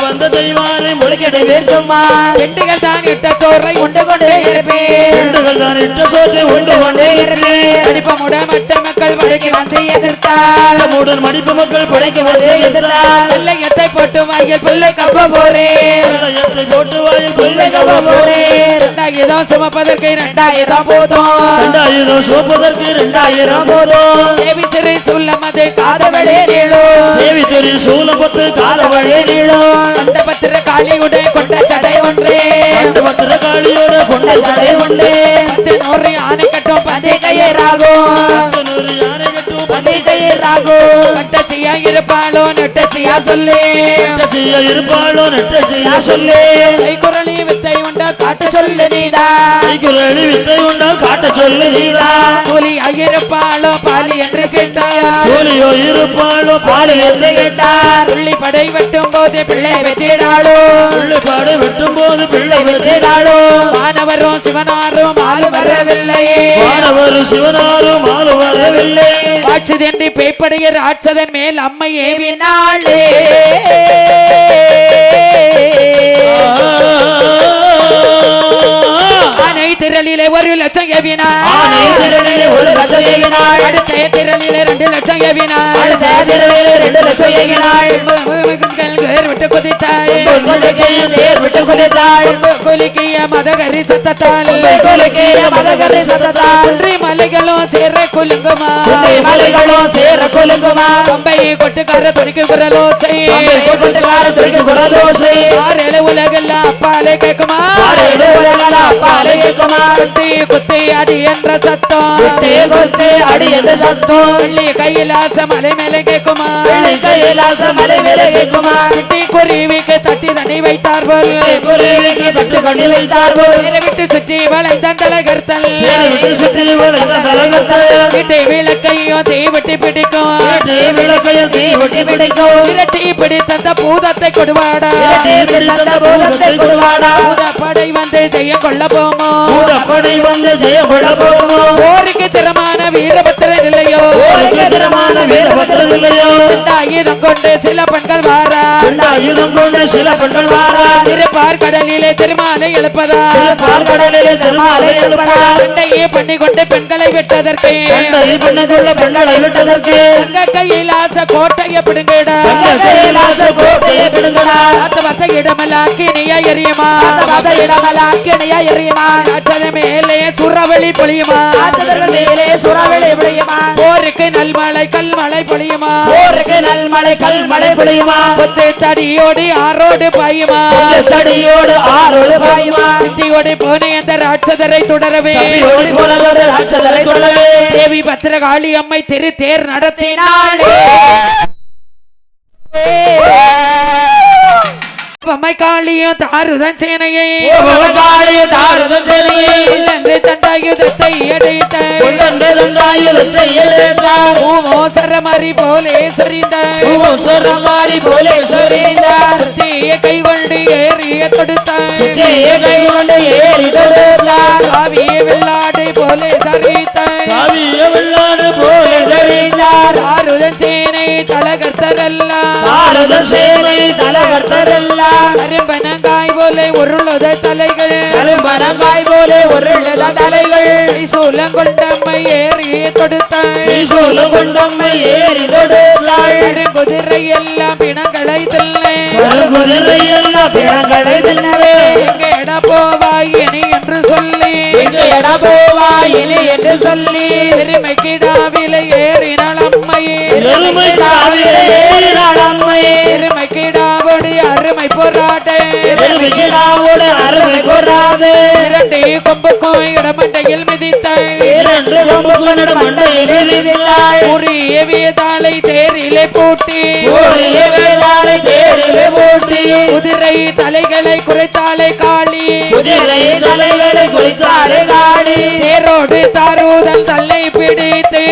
வந்த தெய்வானை முழுக்கிட வேண்டுமா பெண்டுகள் தான் இட்ட சோறை உண்டு கொண்டே இருப்பேன் பெண்கள் தான் இட்ட சோற்றை உண்டு கொண்டே இருப்பேன் படிப்பமுட மற்ற மக்கள் வழங்கி வந்து எதிர்த்தாள் மூடன் மடிப்பு மக்கள் படைக்க வந்து எதிர்த்தாள் பிள்ளையத்தை போட்டு வாயில் பிள்ளை கப்ப போறேன் பிள்ளையத்தை போட்டு வாயில் பிள்ளை கவ போறேன் 2000 சுமப்பதற்கு 2000 போதும் 2000 சோப்பதற்கு 2000 போதும் தேவி சிறை சொல்லமது காதவளே நீளோ தேவி தொழில் சூலப்பத்து காதவழே நீளும் அந்த பத்திர காளியுடன் கொண்ட தடை ஒன்றே அந்த பத்திர காளியோட கொண்ட சடை உண்டு 10 யானை கட்டும் பதே கையை ராகும் யானை கட்டும் பதே கையை ராகும் கட்டச்சியா இருப்பாளோ நெட்டச்சியா சொல்லு நெட்ட செய்ய இருப்பாளோ நெட்ட செய்ய சொல்லு கை குரலி வித்தை உண்டா காட்டு சொல்லு நீடா கை கைக்குறளி வித்தை உண்டால் காட்ட சொல்லு நீதான் கூலி ஐயருப்பாளோ பாலி என்று கேட்டார் கூலியோ இருப்பாளோ பாலி என்று கேட்டார் புள்ளி படை வெட்டும் போது பிள்ளை வெற்றிடாளோ பாடு வெட்டும் போது பிள்ளை வெற்றிடாளோ வானவரும் சிவனாரும் ஆளு வரவில்லையே வானவரும் சிவனாரும் ஆளு வரவில்லை ஆட்சிதென்று பேப்படைய ராட்சதன் மேல் அம்மை ஏவினாளே ஆனை திரளிலே 1 லட்சம் ஏவினார் அடுத்த திரளிலே 2 லட்சம் ஏவினார் விட்டு குதித்தாள் கொலிக்கைய மதகரி சத்தத்தால் மலைகளும் சேர குலுங்குமா கம்பை கொட்டுக்கார துணிக்கு குரலோசை ஆறேழு உலகெல்லாம் அப்பாலே கேக்குமா குத்தி அடி என்ற சத்தம் கையிலாச மலை மேலே கேக்குமா குட்டி குருவிக்கு தட்டி தண்ணி வைத்தார்கள் விட்டு சுற்றி வளைத்தான் தலைகர்த்தல் வீட்டை விளக்கையும் தீவிட்டு பிடிக்கும் இரட்டி பிடித்த பூதத்தை கொடுவாடா பூதப்படை வந்து செய்ய கொள்ள போமோ போருக்கு திறமான வீரபத்திரன் இல்லையோ ஆயுதம் கொண்டு சில பெண்கள் வாரா திருப்பார் கடலிலே திருமாலை எழுப்பதா சண்டையே பண்ணி கொண்டு பெண்களை விட்டதற்கு தங்க கையிலாச கோட்டையை பிடுங்கடா இடமல்லாக்கினியா எரியுமா மேலே சுறவெளி பொழியுமா போருக்கு நல்மலை கல்மலை பொழியுமா கொத்து தடியோடு ஆரோடு பாயுமா சித்தியோடு போன அந்த ராட்சதரை தொடரவே தேவி பத்திரகாளி அம்மை திரு தேர் நடத்தினாளே அம்மை காளியும் தாருதன் சேனையை தண்டாயுதத்தை எடைத்தார் மோசரமாரி போலே சொரிந்தார் கை கொண்டு ஏறிய தொடுத்தார் காவிய வெள்ளாடை போலே சரித்தார் தாருதன் சேனை தலகர்த்தரெல்லாம் அரும்பனங்காய் போலே உருளுத தலைகள் சூலம் கொண்டம்மை ஏறி தொடுத்தாய் குதிரை எல்லாம் பிணங்களை எங்கட போவாய் இனி என்று சொல்லி பெருமைக்கிடாவிலை ஏறினாள் அம்மையே பெருமைக்கிடாவோடு அருமை போராட்டே இரண்டு கொம்புக்கும் இடமண்டையில் மிதித்தாய் உரிய வேதாளை தேரிலே பூட்டி குதிரை தலைகளை குறைத்தாளை காளி தேரோடு தாரூதல் தல்லை பிடித்து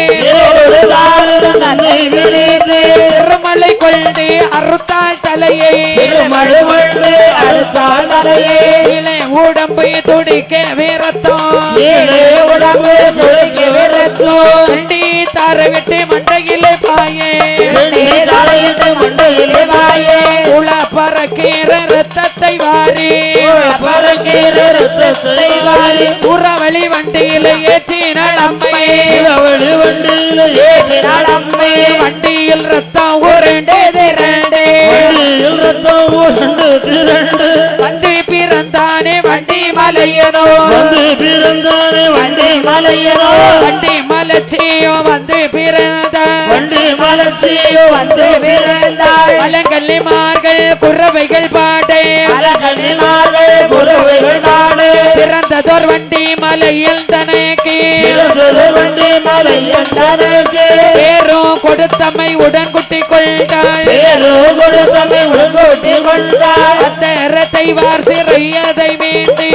திருமலை கொண்டு அறுத்தாள் தலையை இளை உடம்பு துடிக்க வீரத்தம் தார விட்டு மண்டையிலே பாயே உள பறக்கிற ரத்தத்தை வாரி உறவழி வண்டியில ஏற்றினாள் அம்மையே வண்டியில் ரத்தம் உருண்டு வந்து பிறந்தானே வண்டி மலையனோ வண்டி மலச்சியோ வந்து பிறந்தாள் அலங்கல்லிமார்கள் குறவைகள் பாடே பிறந்ததோர் வண்டி மலையில் தனக்கு பேரும் கொடுத்தம்மை உடன் குட்டி கொண்டாள் அத்தரத்தை வார் சிறையதை வேண்டி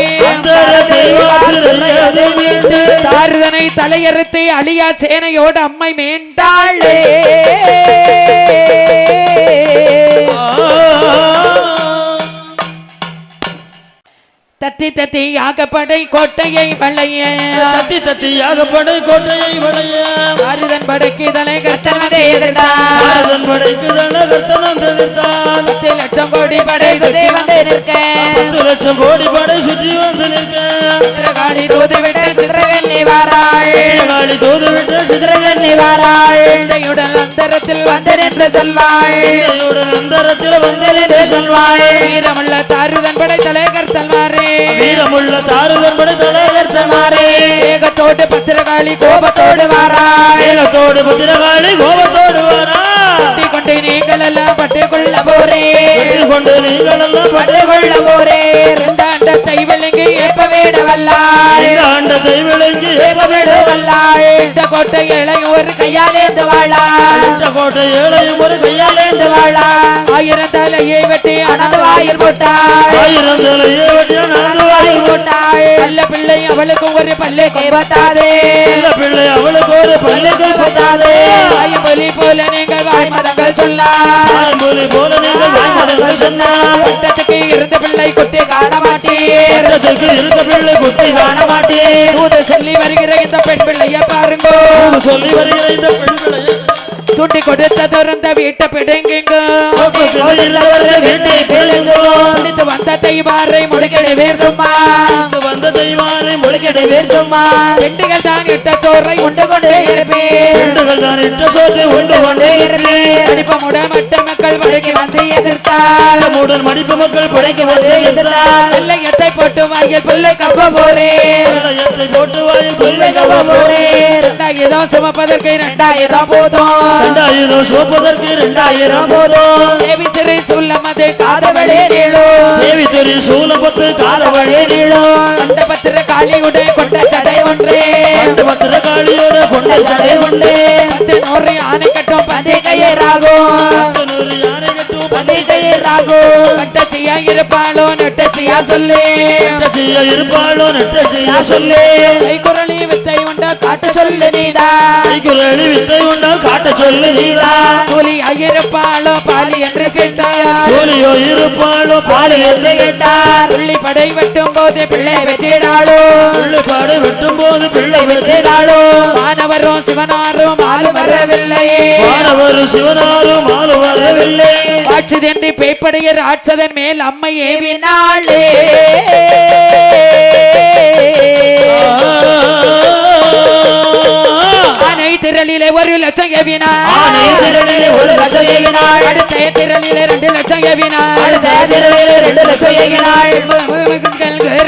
தாருதனை தலையறுத்து அழியா சேனையோடு அம்மை மேண்டாளே. தத்தி தத்தி யாகப்படை கோட்டையை வளைய தத்தி தத்தி யாகப்படை கோட்டையை வளைய தாருதன் படைக்கு தலை கர்த்தன் வந்து எதிர்த்தான். தாருதன் படைக்கு கர்த்தன் வந்து எதிர்த்தான். 10 லட்சம் கோடி படை சுத்தி வந்து நிற்க 10 லட்சம் கோடி படை சுற்றி வந்து நிற்க சித்திரகாளி தூதுவிட்டு சித்திரகன்னி வாராள். காளி தூது விட்டு சித்திரகன்னி வாராள். சிந்தையுடன் அந்தரத்தில் வந்து நின்று சொல்வாள். சிந்தையுடன் அந்தரத்தில் வந்து நின்று சொல்வாள். வீரமுள்ள தாருதன் படை தலை கர்த்தல்வாரே. வீரமுள்ள தாருதன் படை கர்த்தமாரே. வேகத்தோடு பத்திரகாளி கோபத்தோடு வாராள். வேகத்தோடு பத்திரகாளி கோபத்தோடு வரா கொண்டு நீங்கள் எல்லாம் பட்டுக்கொள்ள போரே. கொண்டு நீங்கள் எல்லாம் பட்டு கொள்ள போரே. இந்த அண்டத்தை விழுங்கி ஏப்ப வேட வல்லாள். இந்த ஆண்டத்தை விளங்கி ஏப்ப வேட வல்லாள். இந்த கோட்டை இளையோர் கையாலேந்து வாழாள். இந்த கோட்டை ஏழையும் ஒரு கையாலேந்து வாழாள். 1000 தலையை வெட்டி அனது வாயில் போட்டாள். 1000 தலையை வெட்டிய நான்கு வாயில் போட்டாள். நல்ல பிள்ளை அவளுக்கு ஒரு பல்லை கைப்பத்தாதே. நல்ல பிள்ளை அவளுக்கு ஒரு பல்லுக்கு பத்தாதே. வாய்மொழி போல நீங்கள் வாய்மதங்கள் சொல்லார். தாய்மொழி போல நீங்கள் வாய்மதங்கள் சொன்னார். கூட்டத்துக்கு இருந்த பிள்ளை குட்டி காண மாட்டீர். பட்டத்துக்கு இருந்த பிள்ளை குட்டி காண மாட்டேன் தூது சொல்லி வருகிற இந்த பெண் பிள்ளைய பாருங்கோ. சொல்லி வருகிற இந்த பெண் பிள்ளையை துண்டி கொடுத்த துறந்த வீட்டை பிடுங்குங்க. வீட்டை பிள்ளைங்கோ துணித்து வந்த தெய்வாரை முடுக்கிட வேண்டுமா. வந்த தெய்வானை முழுக்கிட வேண்டுமா. பெண்டுகள் தான் இட்ட சோறை உண்டு கொண்டே இருப்பேன். பெண்டுகள் தான் இட்ட சோற்றை உண்டு கொண்டே இருப்பேன். படிப்பமுட மட்ட மக்கள் வழங்கி வந்து எதிர்த்தாள். மூடன் மடிப்பு மக்கள் படைக்க வந்து எதிர்த்தாள். பிள்ளையத்தை போட்டு வாயில் பிள்ளை கப்ப போரே. படையத்தை போட்டு வாயில் பிள்ளை கப்ப போரே. 2000 சுமப்பதற்கு 2000 போதும். 2000 சோப்பதற்கு 2000 போதும். தேவி சிறை சொல்லமது காதவளே நீளோ. தேவி தொரி சூலப்பத்து காதவளே நீளோ. கண்ட பத்திர காளியுடன் கொண்ட தடை ஒன்றே. காண்டு பத்திர காளியோட கொண்ட சடை உண்டு. 10 ஆனை கட்டும் பந்தே கையராகும். 10 யானை கட்டும் பந்தே கையராகும். கட்டச்சியா இருப்பாளோ நெட்டச்சியா சொல்லு. செய்ய இருப்பாளோ நெட்ட செய்ய சொல்லு. கை குரலி வித்தை உண்டா காட்ட சொல்லு நீதா. கைக்குரளி வித்தை உண்டா காட்ட சொல்லு நீதா கூலி இருப்பாளோ பாலி என்று கேட்டார். சூலியோ இருப்பாளோ பாலி என்று கேட்டார். புள்ளி படை வெட்டும் போது பிள்ளை வெட்டிடாளோ. பாடு வெட்டும் போது பிள்ளை வெற்றிடாளோ. வானவரும் சிவனாரும் ஆளு வரவில்லையே. மாணவர் சிவனாரும் ஆளு வரவில்லை காட்சி தென்றி பேய்ப்படைய ராட்சதன் மேல் அம்மை ஏவினாளே. ஆனை திரளிலே 1 லட்சம் ஏவினார். ஆனை திரளிலே 1 லட்சம் ஏவினாள். அடுத்த திரளிலே 2 லட்சம் ஏவினார். அடுத்த திரளிலே 2 லட்சம் ஏவினாள்.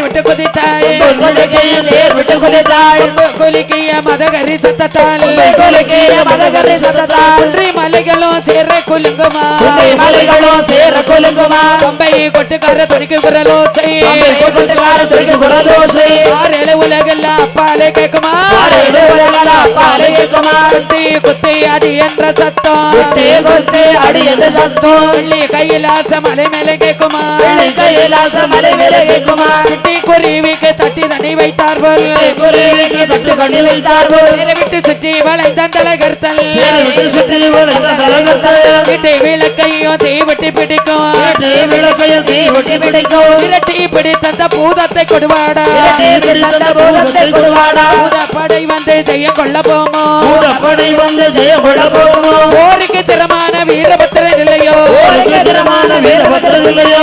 விட்டு குதித்தாய். கொலைக்கையில் தேர் விட்டு குதித்தாள். கொலிக்கைய மதகரி சத்தத்தால். கொலைக்கைய மதகரி சத்தத்தால். குன்றி மலைகளும் சேர குலுங்குமா. குன்றை மலைகளும் சேர குலுங்குமா. கம்பை கொட்டுக்கார துணிக்கு குரலோசை. கொட்டுக்கார துணிக்கு குரலோசை. 6 உலகெல்லாம் அப்பாலே கேக்குமா. 6 உலகெல்லாம் அப்பாலே கேக்குமா. குத்தி குத்தி அடி என்ற சத்தம். குத்தி குத்தி அடி என்ற சத்தம். வெள்ளி கையிலாச மலை மேலே கேக்குமா. வெள்ளி கையிலாச மலை மேலே கேக்குமா. குட்டி குருவிக்கு தட்டி தண்ணி வைத்தார்கள். குருவிக்கு தட்டு கொண்டு வைத்தார்கள். விட்டு சுற்றி வளைத்தந்தலகர்த்தல். சுற்றி வளைந்த கலகத்தல் வீட்டை விளக்கையும் தீ விட்டு பிடிக்கும். விளக்கையும் தீ விட்டு பிடிக்கும் இரட்டி பிடித்த பூதத்தை கொடுவாடா. தந்த பூதத்தை கொடுவாடா. பூதப்படை வந்து ஜெயம் கொள்ள போமோ. படை வந்து ஜெய கொள்ள போகுமோ போருக்கு திறமான வீரபத்திரன் இல்லையோ. திறமான வீரபத்திரன் இல்லையோ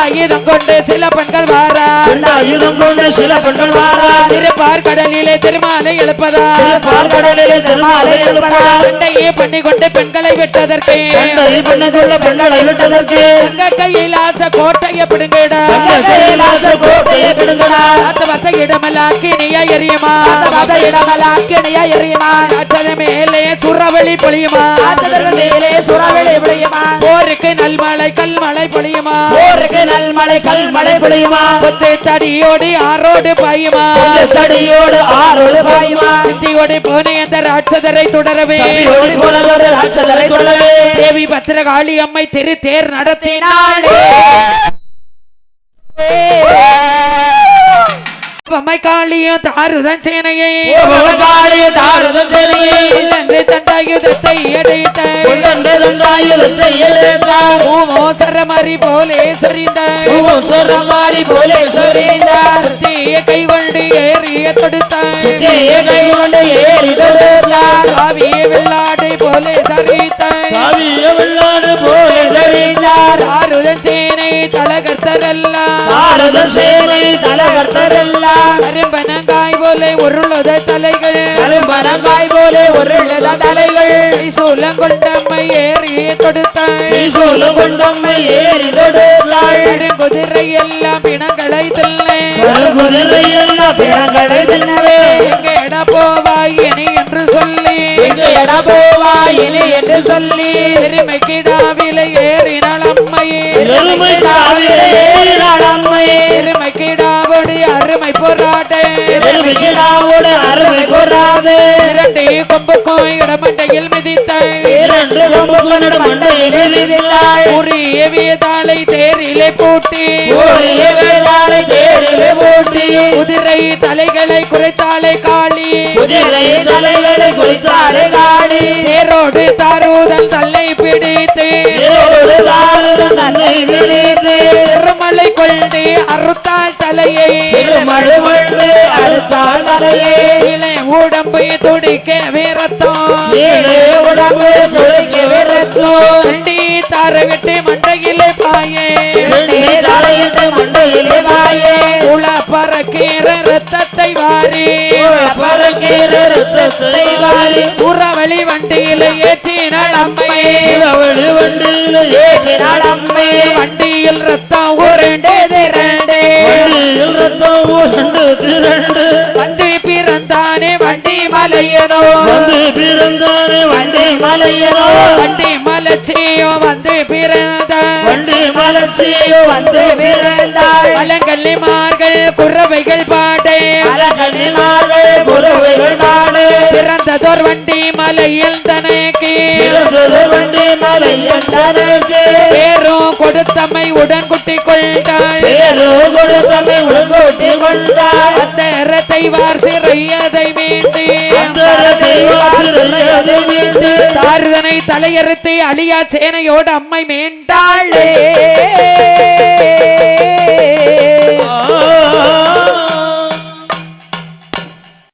ஆயுதம் கொண்டு சில பெண்கள் வாரா. ஆயுதம் கொண்டு சில பெண்கள் வாரா திருப்பார் கடலிலே திருமாலை எழுப்பதா. பார்க்கடலிலே திருமாலை எழுப்படா. சண்டையே பண்ணி கொண்டு பெண்களை விட்டதற்கு. சண்டை பண்ணதுள்ள பெண்களை விட்டதற்கு தங்க கையில் ஆசை கோட்டையை பிடுங்கடா. கையிலாச கோட்டையை பிடுங்கடா. அந்த வச இடமெல்லாம் கிணியா எரியுமா. மத இடமெல்லாம் கிணையா எறியுமா. காற்றத மேலே சுறவழி பொழியுமா. காற்றதற்கு மேலே சுறாவளி விளையுமா. போருக்கு நல்மழை கல்மழை பொழியுமா. போருக்கு நல்மழை கல்மழை பொழியுமா. கொத்து தடியோடு ஆரோடு பாயுமா. தடியோடு ஆறோடு பாயுமா. சித்தியோடு போன அந்த ராட்சதரை தொடரவே. ஓடி போனதொரு ராட்சதரை தொடவே. தேவி பத்திரகாளி அம்மை திரு தேர் நடத்தினாளே. அம்மை காளிய தாருதன் சேனையை காளிய தாருதன் சேனையை உள்ளன்று தண்டாயுதத்தை எடைத்தாள் உள்ளன்று தண்டாயுதத்தை எடுத்தாள் மோசரமரி போலே சொரிந்தாள் சரமாரி போலே சொரிந்தாள் கை கொண்டு ஏறிய தொடுத்தாள் கை கொண்டு ஏறி தொடுத்தாள் காவிய வெள்ளாடை போலே தரித்தாள் காவிய வெள்ளாடு போலே தரித்தார் தாருதன் சேனை தலகர்த்தரெல்லாம் தாருதன் சேனை தலகர்த்தரெல்லாம் கரும்பனங்காய் போலே உருளுத தலைகள் கரும்பனங்காய் போலே உருளுத தலைகள் சூலம் கொண்டம்மை ஏறிய தொடுத்தாள் சூலம் கொண்டம்மை ஏறி தொடுத்தாள் குதிரை எல்லாம் பிணங்களை தில்லை குதிரை எல்லாம் பிணங்களை தின்னவே எங்க இட போவாய் இனி என்று சொல்லி எங்க இட போவாய் இனி என்று சொல்லி எருமை கிடாவிலை ஏறினாள் அம்மையே எருமை காவிலே ஏறினாள் அம்மையே எருமை கிடாவோடு அருமை போராட்டே எருமை கிடாவோடு அருமை போராது இரண்டு கொம்புக்கும் இடமண்டையில் மிதித்தாள் இரண்டு கொம்புக்கு மண்டையிலே விதித்தாள் உரிய வேதாளை தேரிலே பூட்டி ஓரிய வேளாளை தேரிலே பூட்டி குதிரை தலைகளை குறைத்தாளை காளி குதிரை தலைகளை குறித்தாளே காளி தேரோடு தாரூதல் தல்லை பிடித்து தேரோடு தாருதன் தன்னை பிடித்து திருமலை கொண்டு அறுத்தாள் தலையை திருமழு கொண்டு அறுத்தாள் தலையை இளை உடம்பை துடிக்க வீரத்தம் ஏழு உடம்பு துளைக்க விரத்தோ வண்டி தார விட்டு மண்டையிலே பாயே தலையிட்டு மண்டையிலே வாயே உள பறக்கிற ரத்தத்தை வாரி பறக்கிற ரத்தத்தை வாரி உறவழி வண்டியில ஏற்றினாள் அம்மையே அவளி வண்டியில ஏற்றினாள் அம்மே வண்டியில் ரத்தம் உருண்டு திரண்டு வண்டியில் ரத்தம் உருண்டு திரண்டு வந்து பிறந்தானே வண்டி மலையனோ வந்து பிறந்தானே வண்டி மலையனோ வண்டி மலச்சியோ வந்து பிறந்த வண்டி மலர்ச்சியோ வந்து பிறந்தாள் அலங்கல்லிமார்கள் குறவைகள் பாடே அலகனிமார்கள் குருவைகள் நாடு பிறந்ததோர் வண்டி மலையில் தனக்கு பிறந்தது வண்டி மலையன் தனக்கு பேரும் கொடுத்தம்மை உடன் குட்டி கொண்டாள் பேரு கொடுத்தமை உள்கூட்டி கொண்டாள் அந்தரத்தை வார்த்தையதை மீண்டு அந்தரத்தை வாற்றியதை மீண்டு தாருதனை தலையறுத்து அழியா சேனையோடு அம்மை மீண்டாளே